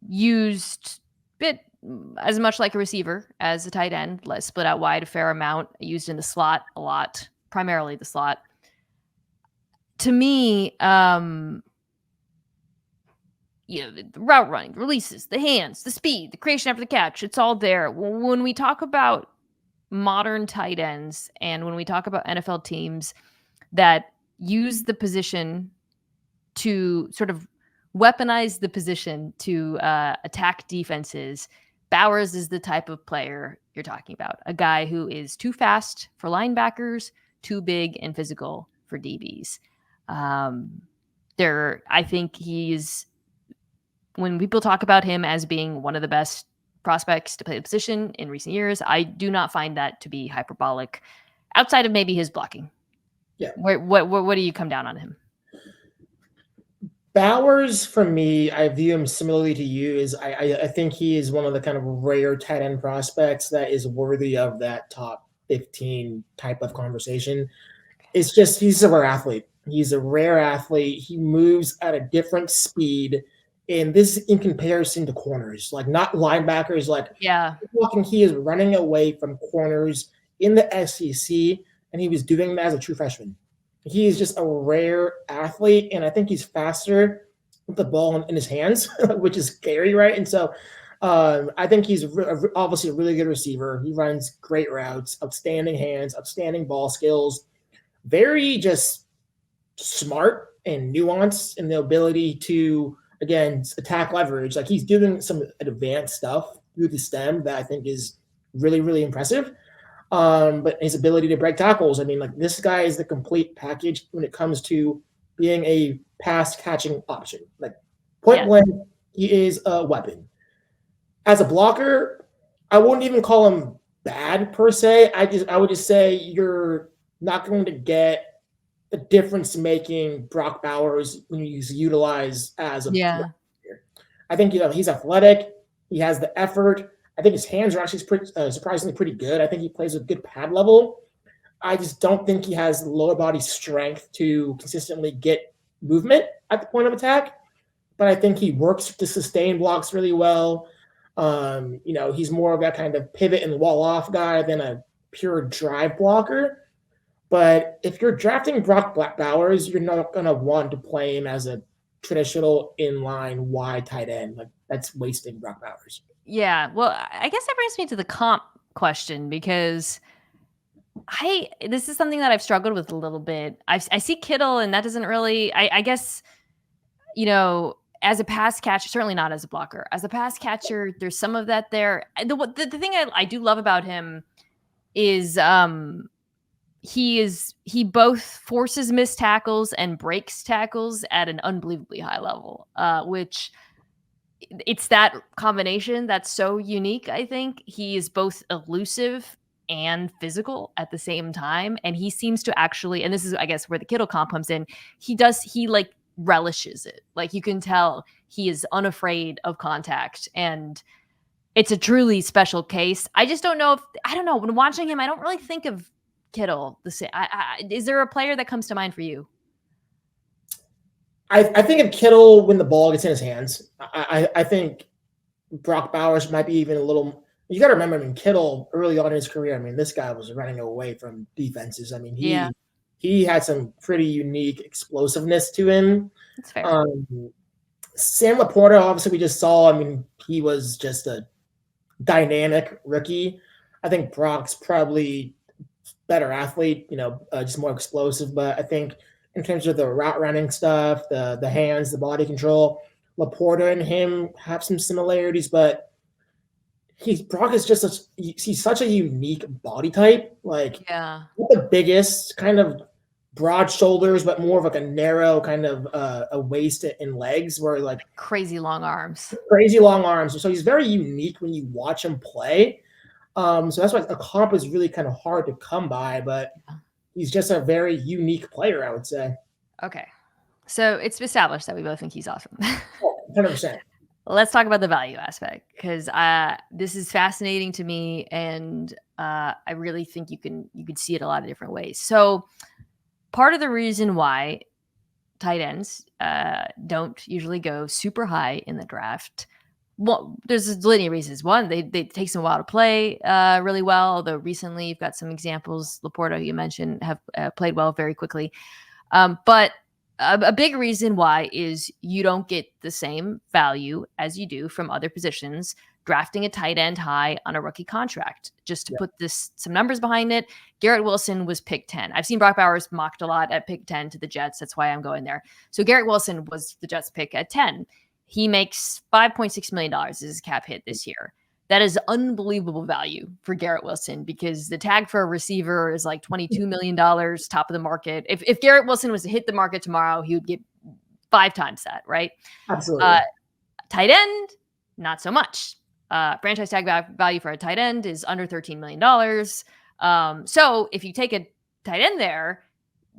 Used bit as much like a receiver as a tight end, split out wide a fair amount, used in the slot a lot, primarily the slot. To me, the route running, the releases, the hands, the speed, the creation after the catch, it's all there. When we talk about modern tight ends and when we talk about NFL teams that use the position to sort of weaponize the position to attack defenses, Bowers is the type of player you're talking about. A guy who is too fast for linebackers, too big and physical for DBs. I think when people talk about him as being one of the best prospects to play the position in recent years, I do not find that to be hyperbolic outside of maybe his blocking. Yeah. What do you come down on him? Bowers, for me, I view him similarly to you. I think he is one of the kind of rare tight end prospects that is worthy of that top 15 type of conversation. It's just he's a rare athlete. He's a rare athlete. He moves at a different speed. And this is in comparison to corners, like not linebackers. He is running away from corners in the SEC, and he was doing that as a true freshman. He is just a rare athlete, and I think he's faster with the ball in his hands, which is scary, right? And so I think he's obviously a really good receiver. He runs great routes, outstanding hands, outstanding ball skills, very just smart and nuanced in the ability to, again, attack leverage. Like, he's doing some advanced stuff through the stem that I think is really, really impressive. But his ability to break tackles, I mean, like, this guy is the complete package when it comes to being a pass catching option. Like, point blank, he is a weapon. As a blocker, I wouldn't even call him bad per se. I would just say you're not going to get the difference-making Brock Bowers when he's utilized as a player. I think he's athletic. He has the effort. I think his hands are actually surprisingly pretty good. I think he plays with good pad level. I just don't think he has the lower body strength to consistently get movement at the point of attack. But I think he works to sustain blocks really well. He's more of that kind of pivot and wall off guy than a pure drive blocker. But if you're drafting Brock Bowers, you're not going to want to play him as a traditional inline wide tight end. Like, that's wasting Brock Bowers. Yeah. Well, I guess that brings me to the comp question, because this is something that I've struggled with a little bit. I see Kittle, and that doesn't really, I guess, as a pass catcher, certainly not as a blocker. As a pass catcher, there's some of that there. The thing I do love about him is he both forces missed tackles and breaks tackles at an unbelievably high level, which it's that combination that's so unique. I think he is both elusive and physical at the same time. And he seems to actually, and this is, I guess, where the Kittle comp comes in. He like relishes it. Like you can tell he is unafraid of contact, and it's a truly special case. I just don't know when watching him, I don't really think of Kittle the same. Is there a player that comes to mind for you? I think of Kittle when the ball gets in his hands. I think Brock Bowers might be even a little. You got to remember, I mean, Kittle early on in his career, I mean, this guy was running away from defenses. I mean, he had some pretty unique explosiveness to him. That's fair. Sam Laporta, obviously, we just saw. I mean, he was just a dynamic rookie. I think Brock's probably better athlete, just more explosive. But I think in terms of the route running stuff, the hands, the body control, Laporta and him have some similarities, but Brock is just he's such a unique body type. Like, not the biggest, kind of broad shoulders, but more of like a narrow kind of a waist and legs, where like crazy long arms. So he's very unique when you watch him play. So that's why a comp is really kind of hard to come by, but he's just a very unique player, I would say. Okay. So it's established that we both think he's awesome. 100%. Let's talk about the value aspect, because this is fascinating to me, and I really think you can see it a lot of different ways. So part of the reason why tight ends don't usually go super high in the draft, well, there's a litany of reasons. One, they take some while to play really well, although recently you've got some examples, Laporta, you mentioned, have played well very quickly. But a big reason why is you don't get the same value as you do from other positions drafting a tight end high on a rookie contract. Just to put some numbers behind it, Garrett Wilson was pick 10. I've seen Brock Bowers mocked a lot at pick 10 to the Jets. That's why I'm going there. So Garrett Wilson was the Jets pick at 10. He makes $5.6 million as his cap hit this year. That is unbelievable value for Garrett Wilson, because the tag for a receiver is like $22 million, top of the market. If Garrett Wilson was to hit the market tomorrow, he would get 5 times that, right? Absolutely. Tight end, not so much. Franchise tag value for a tight end is under $13 million. So if you take a tight end there,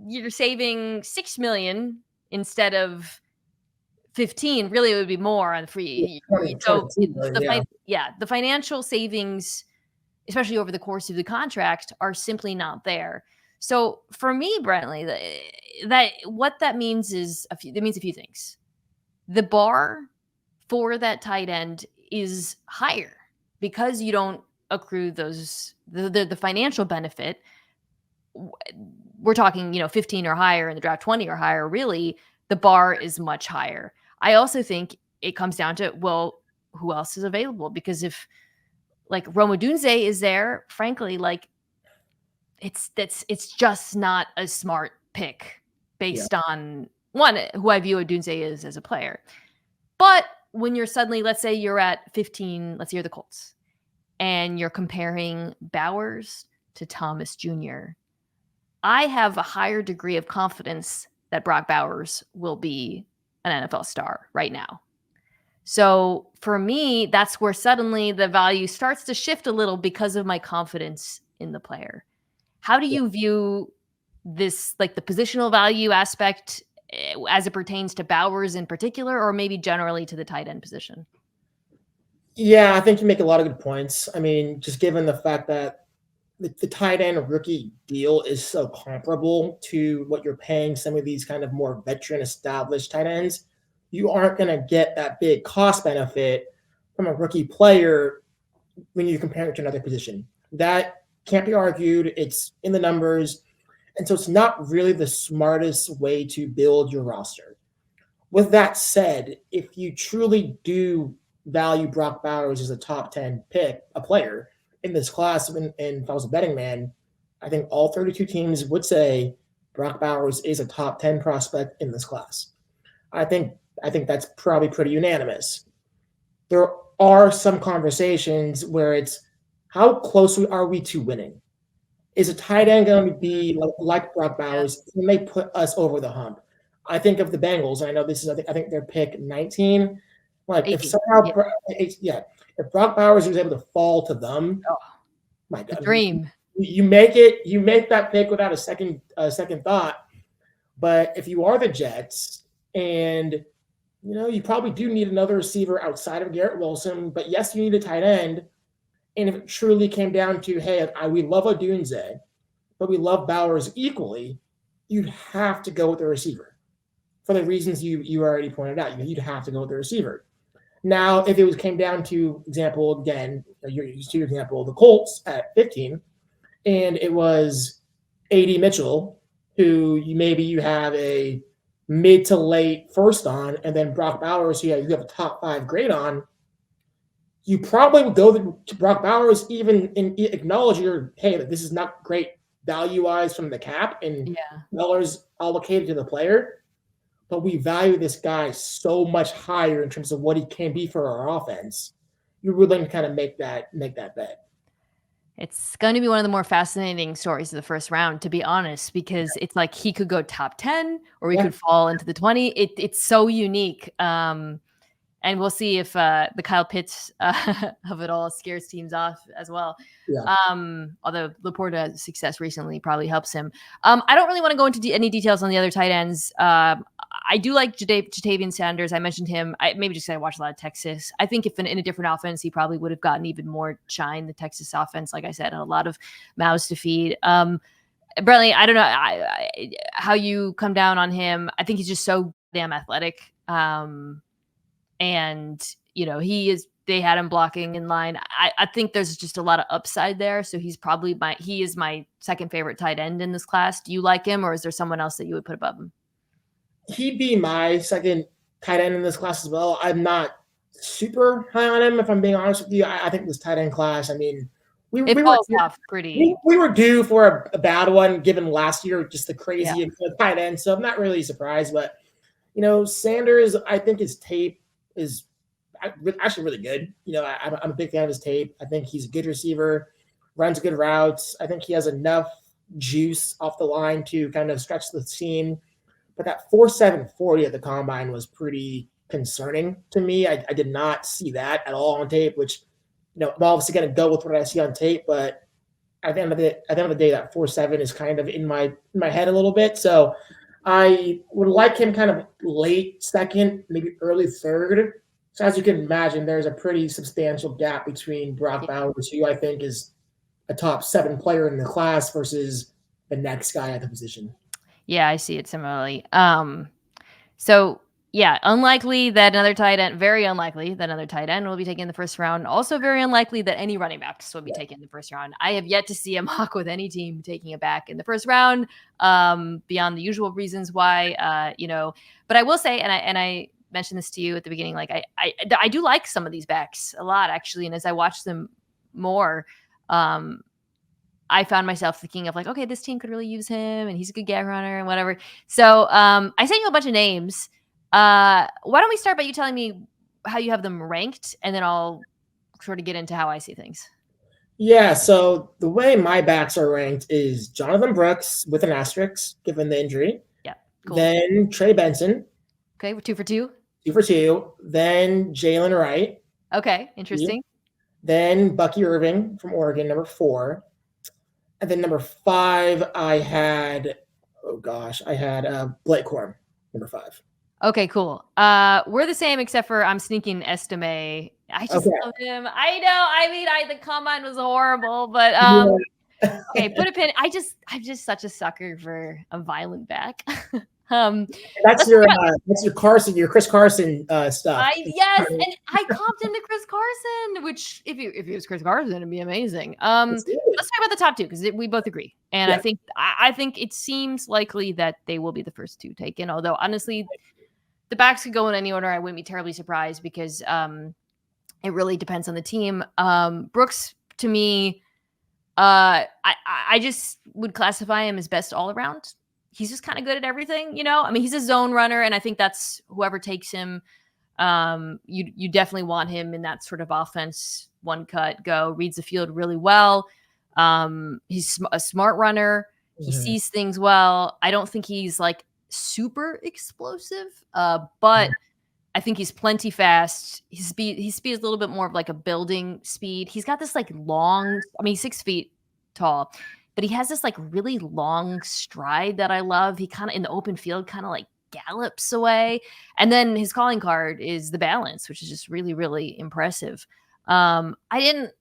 you're saving $6 million instead of 15. Really, it would be more on the free. So the financial savings, especially over the course of the contract, are simply not there. So for me, Brentley, that what that means is a few things. The bar for that tight end is higher because you don't accrue the financial benefit. We're talking, 15 or higher in the draft, 20 or higher. Really, the bar is much higher. I also think it comes down to, well, who else is available? Because if like Odunze is there, frankly, like it's just not a smart pick based on one, who I view Odunze is as a player. But when you're suddenly, let's say you're at 15, let's say you're the Colts, and you're comparing Bowers to Thomas Jr., I have a higher degree of confidence that Brock Bowers will be an NFL star right now. So for me, that's where suddenly the value starts to shift a little because of my confidence in the player. How do you view this, like the positional value aspect as it pertains to Bowers in particular, or maybe generally to the tight end position? Yeah, I think you make a lot of good points. I mean, just given the fact that the tight end rookie deal is so comparable to what you're paying some of these kind of more veteran established tight ends, you aren't going to get that big cost benefit from a rookie player when you compare it to another position. That can't be argued. It's in the numbers. And so it's not really the smartest way to build your roster. With that said, if you truly do value Brock Bowers as a top 10 pick, a player in this class, and if I was a betting man, I think all 32 teams would say Brock Bowers is a top 10 prospect in this class. I think that's probably pretty unanimous. There are some conversations where it's how close are we to winning? Is a tight end going to be like Brock Bowers? Can they put us over the hump? I think of the Bengals. I know this is, I think they're pick 19. Like 18, if somehow, if Brock Bowers was able to fall to them, my God, the dream. You make that pick without a second thought. But if you are the Jets, and you probably do need another receiver outside of Garrett Wilson, but yes, you need a tight end. And if it truly came down to, hey, we love Odunze, but we love Bowers equally, you'd have to go with the receiver for the reasons you already pointed out. You'd have to go with the receiver. Now, if it came down to example again, your example, the Colts at 15, and it was A.D. Mitchell, who you have a mid to late first on, and then Brock Bowers, who you have a top 5 grade on, you probably would go to Brock Bowers even and acknowledge hey, this is not great value-wise from the cap and dollars allocated to the player, but we value this guy so much higher in terms of what he can be for our offense. You're willing to kind of make that bet. It's going to be one of the more fascinating stories of the first round, to be honest, because it's like he could go top 10 or he could fall into the 20. It's so unique. And we'll see if the Kyle Pitts of it all scares teams off as well. Yeah. Although Laporta's success recently probably helps him. I don't really want to go into any details on the other tight ends. I do like Jatavian Sanders. I mentioned him. Maybe just because I watched a lot of Texas. I think if in a different offense, he probably would have gotten even more shine. The Texas offense, like I said, and a lot of mouths to feed. Brentley, I don't know how you come down on him. I think he's just so damn athletic. And they had him blocking in line. I think there's just a lot of upside there. So he is my second favorite tight end in this class. Do you like him, or is there someone else that you would put above him? He'd be my second tight end in this class as well. I'm not super high on him, if I'm being honest with you. I think this tight end class, we falls off pretty. We were due for a bad one given last year, just the crazy tight end. So I'm not really surprised, but Sanders, I think his tape is actually really good. I'm a big fan of his tape. I think he's a good receiver, runs good routes. I think he has enough juice off the line to kind of stretch the seam. But that 4.7 40 at the combine was pretty concerning to me. I did not see that at all on tape, which, I'm obviously going to go with what I see on tape. But at the end of the day, that 4.7 is kind of in my head a little bit. So I would like him kind of late second, maybe early third. So as you can imagine, there's a pretty substantial gap between Brock Bowers, who I think is a top 7 player in the class, versus the next guy at the position. Yeah, I see it similarly. So yeah, unlikely that another tight end, very unlikely that another tight end will be taken in the first round. Also very unlikely that any running backs will be taken in the first round. I have yet to see a mock with any team taking it back in the first round, beyond the usual reasons why, but I will say, and I mentioned this to you at the beginning, like I do like some of these backs a lot, actually. And as I watch them more, I found myself thinking of like, okay, this team could really use him and he's a good gag runner and whatever. So I sent you a bunch of names. Why don't we start by you telling me how you have them ranked, and then I'll sort of get into how I see things. Yeah, so the way my backs are ranked is Jonathan Brooks with an asterisk, given the injury. Yeah, cool. Then Trey Benson. Okay, we're 2 for 2. 2 for 2. Then Jalen Wright. Okay, interesting. Then Bucky Irving from Oregon, number 4. And then number 5, I had Blake Corum, number 5. Okay, cool. We're the same, except for I'm sneaking Estime. I just love him. I know. The combine was horrible, but okay, put a pin. I'm just such a sucker for a violent back. That's your Carson, your Chris Carson stuff. Yes, and I comped into Chris Carson, which if it was Chris Carson, it'd be amazing. Let's talk about the top 2, because we both agree, and I think it seems likely that they will be the first 2 taken. Although honestly, the backs could go in any order. I wouldn't be terribly surprised, because it really depends on the team. Brooks, to me, I just would classify him as best all around. He's just kind of good at everything, he's a zone runner, and I think that's whoever takes him. You definitely want him in that sort of offense, one cut, go, reads the field really well. He's a smart runner. He sees things well. I don't think he's like super explosive, but I think he's plenty fast. His speed is a little bit more of like a building speed. He's got this like long, he's 6 feet tall. But he has this like really long stride that I love. He kind of in the open field kind of like gallops away. And then his calling card is the balance, which is just really, really impressive. I didn't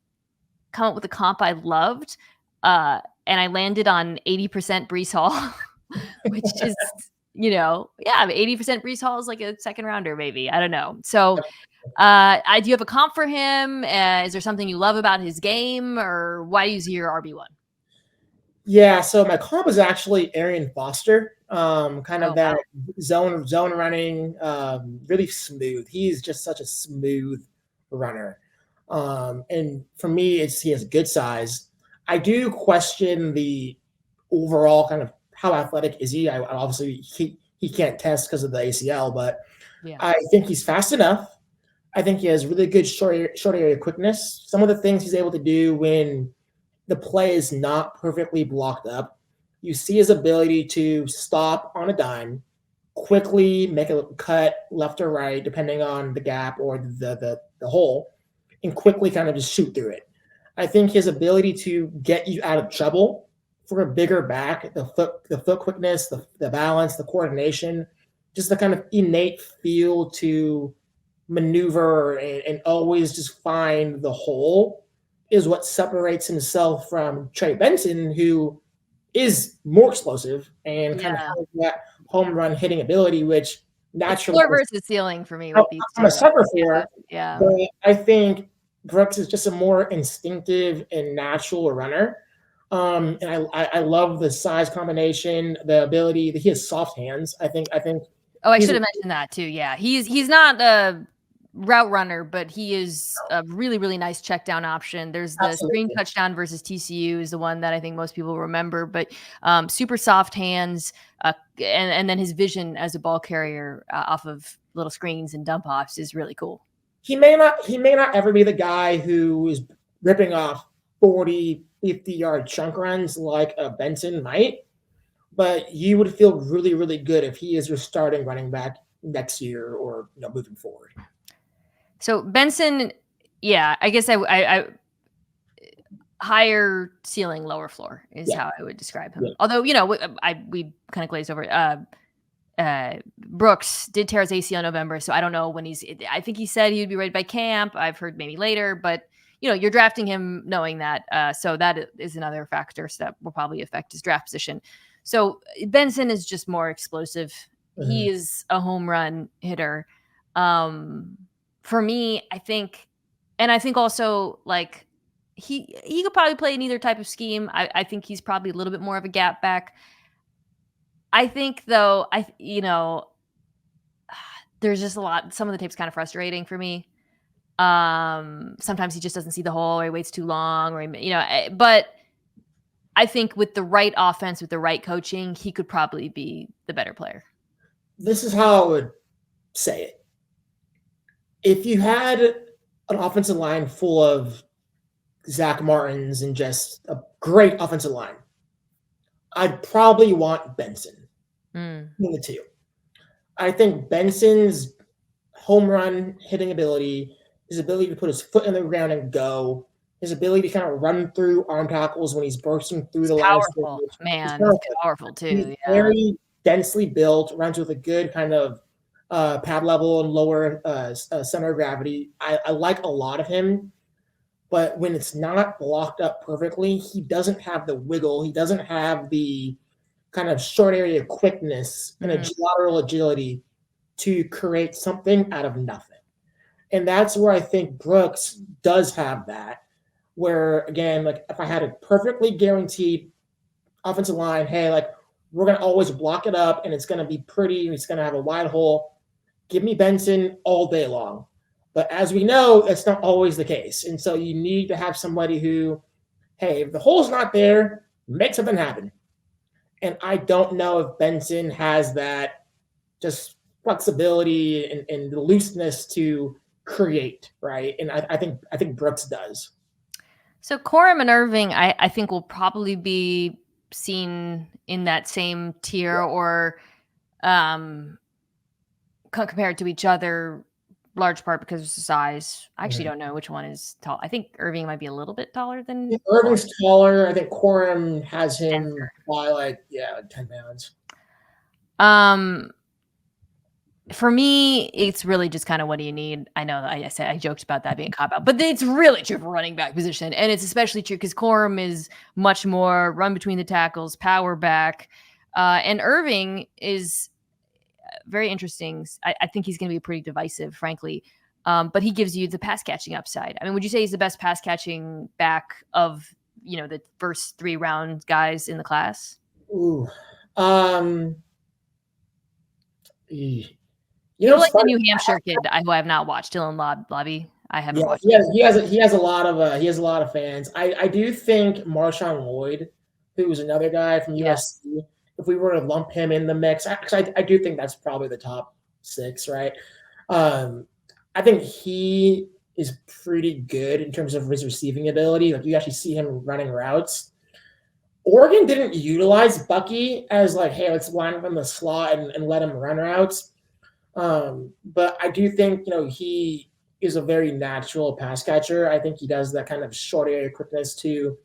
come up with a comp I loved. And I landed on 80% Breece Hall, which is, 80% Breece Hall is like a second rounder, maybe. I don't know. So do you have a comp for him? Is there something you love about his game, or why is he your RB1? Yeah, so my comp is actually Arian Foster, kind of that wow. zone running, really smooth. He's just such a smooth runner. And for me, he has good size. I do question the overall kind of how athletic is he. Obviously he can't test because of the ACL, but Yeah. I think he's fast enough. I think he has really good short area quickness. Some of the things he's able to do when the play is not perfectly blocked up, you see his ability to stop on a dime, quickly make a cut left or right, depending on the gap or the hole, and quickly kind of just shoot through it. I think his ability to get you out of trouble for a bigger back, the foot quickness, the balance, the coordination, just the kind of innate feel to maneuver and always just find the hole is what separates himself from Trey Benson, who is more explosive and kind of has that home run hitting ability, which naturally floor versus ceiling for me with these two. I'm a sucker for. Yeah. But I think Brooks is just a more instinctive and natural runner. And I love the size combination, the ability that he has soft hands. I think. Oh, I should have mentioned that too. Yeah, he's not a route runner, but he is a really, really nice check down option. There's the screen touchdown versus TCU is the one that I think most people remember, but super soft hands, and then his vision as a ball carrier off of little screens and dump offs is really cool. He may not ever be the guy who is ripping off 40, 50-yard chunk runs like a Benson might, but you would feel really, really good if he is your starting running back next year or moving forward. So Benson, yeah, I guess I higher ceiling, lower floor is how I would describe him. Yeah. Although, we kind of glazed over. Brooks did tear his ACL in November, so I don't know when I think he said he would be ready by camp. I've heard maybe later, but you're drafting him knowing that. So that is another factor that will probably affect his draft position. So Benson is just more explosive. Mm-hmm. He is a home run hitter. For me, I think also like he could probably play in either type of scheme. I think he's probably a little bit more of a gap back. I think though, there's just a lot. Some of the tape's kind of frustrating for me. Sometimes he just doesn't see the hole, or he waits too long, or but I think with the right offense, with the right coaching, he could probably be the better player. This is how I would say it. If you had an offensive line full of Zach Martins and just a great offensive line, I'd probably want Benson in the two. I think Benson's home run hitting ability, his ability to put his foot in the ground and go, his ability to kind of run through arm tackles when he's bursting through the line. Powerful, man. Powerful too. He's very densely built, runs with a good kind of pad level and lower center of gravity. I like a lot of him, but when it's not blocked up perfectly, he doesn't have the wiggle. He doesn't have the kind of short area quickness and lateral agility to create something out of nothing. And that's where I think Brooks does have that, where, again, like if I had a perfectly guaranteed offensive line, hey, like we're going to always block it up and it's going to be pretty and it's going to have a wide hole. Give me Benson all day long. But as we know, that's not always the case. And so you need to have somebody who, hey, if the hole's not there, make something happen. And I don't know if Benson has that just flexibility and the looseness to create, right? And I think Brooks does. So Corum and Irving, I think will probably be seen in that same tier or compared to each other large part because of size. I actually don't know which one is tall. I think Irving might be a little bit taller than Irving's taller. I think Corum has him by like 10 pounds. For me, it's really just kind of what do you need? I know I said I joked about that being a cop-out, but it's really true for running back position. And it's especially true because Corum is much more run between the tackles, power back. And Irving is very interesting. I think he's going to be pretty divisive, frankly. But he gives you the pass catching upside. I mean, would you say he's the best pass catching back of, the first 3 round guys in the class? Ooh. Like the New Hampshire kid who I have not watched, Dylan Lobby. I haven't watched. He has a lot of fans. I do think Marshawn Lloyd, who was another guy from USC, if we were to lump him in the mix, actually I do think that's probably the top 6, right? I think he is pretty good in terms of his receiving ability. Like you actually see him running routes. Oregon didn't utilize Bucky as like, hey, let's line him in the slot and let him run routes. But I do think, he is a very natural pass catcher. I think he does that kind of short area quickness to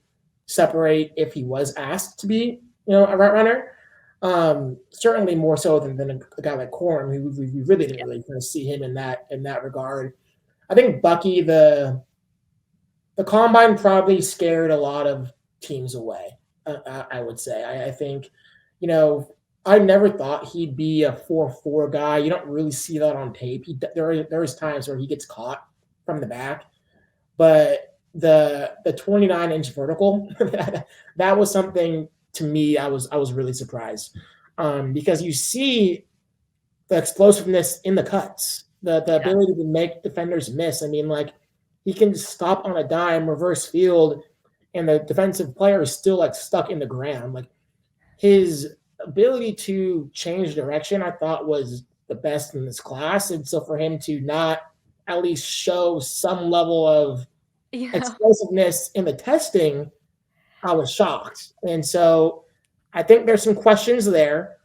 separate if he was asked to be, a route runner. Certainly more so than a guy like Corum, who we really didn't really kind of see him in that regard. I think Bucky, the combine probably scared a lot of teams away. I would say. I think, I never thought he'd be a 4.4 guy. You don't really see that on tape. There's times where he gets caught from the back, but the 29-inch vertical, that was something to me. I was really surprised because you see the explosiveness in the cuts, the ability to make defenders miss. I mean, like he can stop on a dime, reverse field, and the defensive player is still like stuck in the ground. Like his ability to change direction, I thought was the best in this class. And so for him to not at least show some level of explosiveness in the testing, I was shocked. And so I think there's some questions there.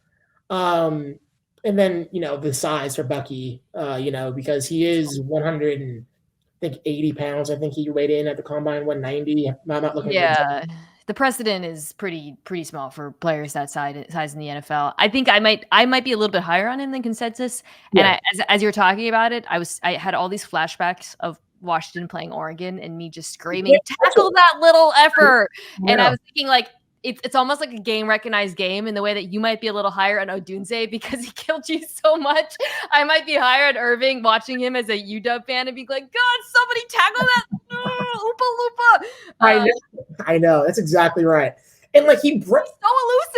And then, the size for Bucky, because he is 180 pounds. I think he weighed in at the combine 190. I'm not looking at the precedent is pretty small for players that size in the NFL. I think I might be a little bit higher on him than consensus. And as you were talking about it, I had all these flashbacks of Washington playing Oregon and me just screaming, tackle that little effort. And I was thinking like, it's almost like a game recognized game in the way that you might be a little higher on Odunze because he killed you so much. I might be higher on Irving watching him as a UW fan and be like, God, somebody tackle that. Oopa Loopa. I know. That's exactly right. And like he's so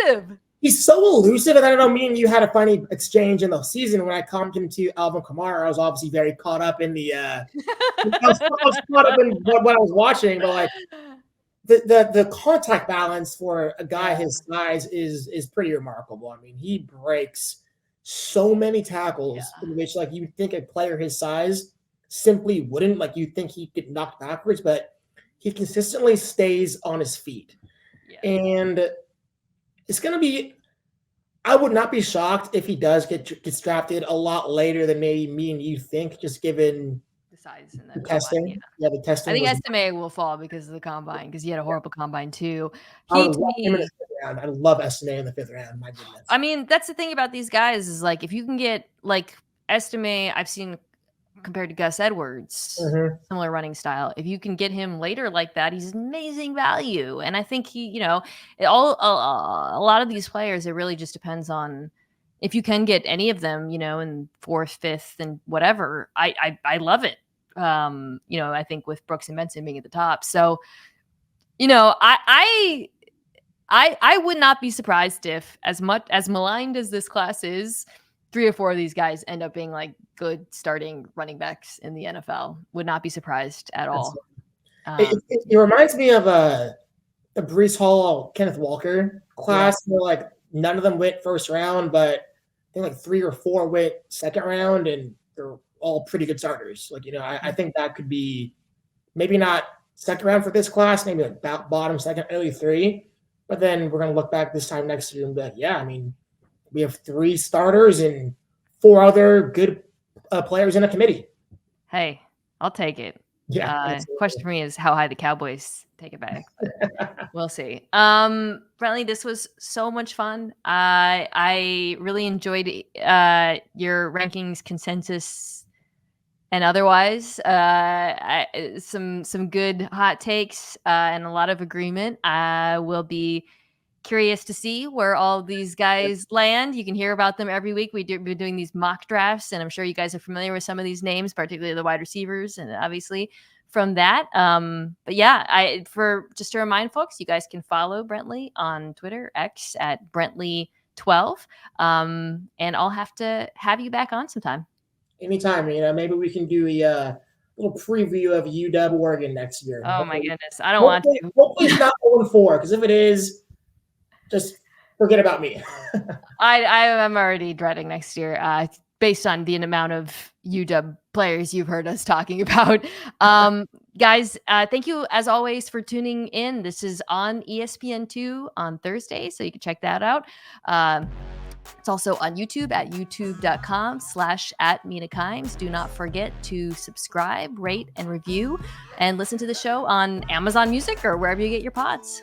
elusive. He's so elusive. And I don't know, me and you had a funny exchange in the season when I comped him to Alvin Kamara. I was obviously very caught up in the I was caught up in what I was watching, but like the contact balance for a guy his size is pretty remarkable. I mean, he breaks so many tackles in which like you think a player his size simply wouldn't. Like you think he could knock backwards, but he consistently stays on his feet. And it's going to be, I would not be shocked if he does get drafted a lot later than maybe me and you think, just given the size and the testing. The testing. I think Estime will fall because of the combine, because he had a horrible combine too. I love Estime in the 5th round. My goodness. I mean, that's the thing about these guys is like, if you can get like Estime, I've seen compared to Gus Edwards, similar running style. If you can get him later like that, he's amazing value. And I think he, a lot of these players, it really just depends on if you can get any of them, in 4th, 5th, and whatever. I love it. I think with Brooks and Benson being at the top. So, I would not be surprised if, as much as maligned as this class is, 3 or 4 of these guys end up being like good starting running backs in the NFL. Would not be surprised at all. It reminds me of the Breece Hall, Kenneth Walker class where like none of them went 1st round, but I think like 3 or 4 went 2nd round, and they're all pretty good starters. Like, I think that could be maybe not 2nd round for this class, maybe like bottom 2nd, early 3. But then we're going to look back this time next year and be like, we have 3 starters and 4 other good players in a committee. Hey, I'll take it. Yeah. Question for me is how high the Cowboys take it back. We'll see. Brentley, this was so much fun. I really enjoyed your rankings consensus and otherwise. Some good hot takes and a lot of agreement. I will be curious to see where all these guys land. You can hear about them every week. We're doing these mock drafts, and I'm sure you guys are familiar with some of these names, particularly the wide receivers, and obviously from that. But yeah, for just to remind folks, you guys can follow Brentley on Twitter, X at Brentley12. And I'll have to have you back on sometime. Anytime, maybe we can do a little preview of UW Oregon next year. Oh my goodness, I don't want to. Hopefully it's not 0-4, because if it is, just forget about me. I'm already dreading next year, based on the amount of UW players you've heard us talking about. Guys, thank you as always for tuning in. This is on ESPN2 on Thursday, so you can check that out. It's also on YouTube at youtube.com/@Mina Kimes. Do not forget to subscribe, rate, and review, and listen to the show on Amazon Music or wherever you get your pods.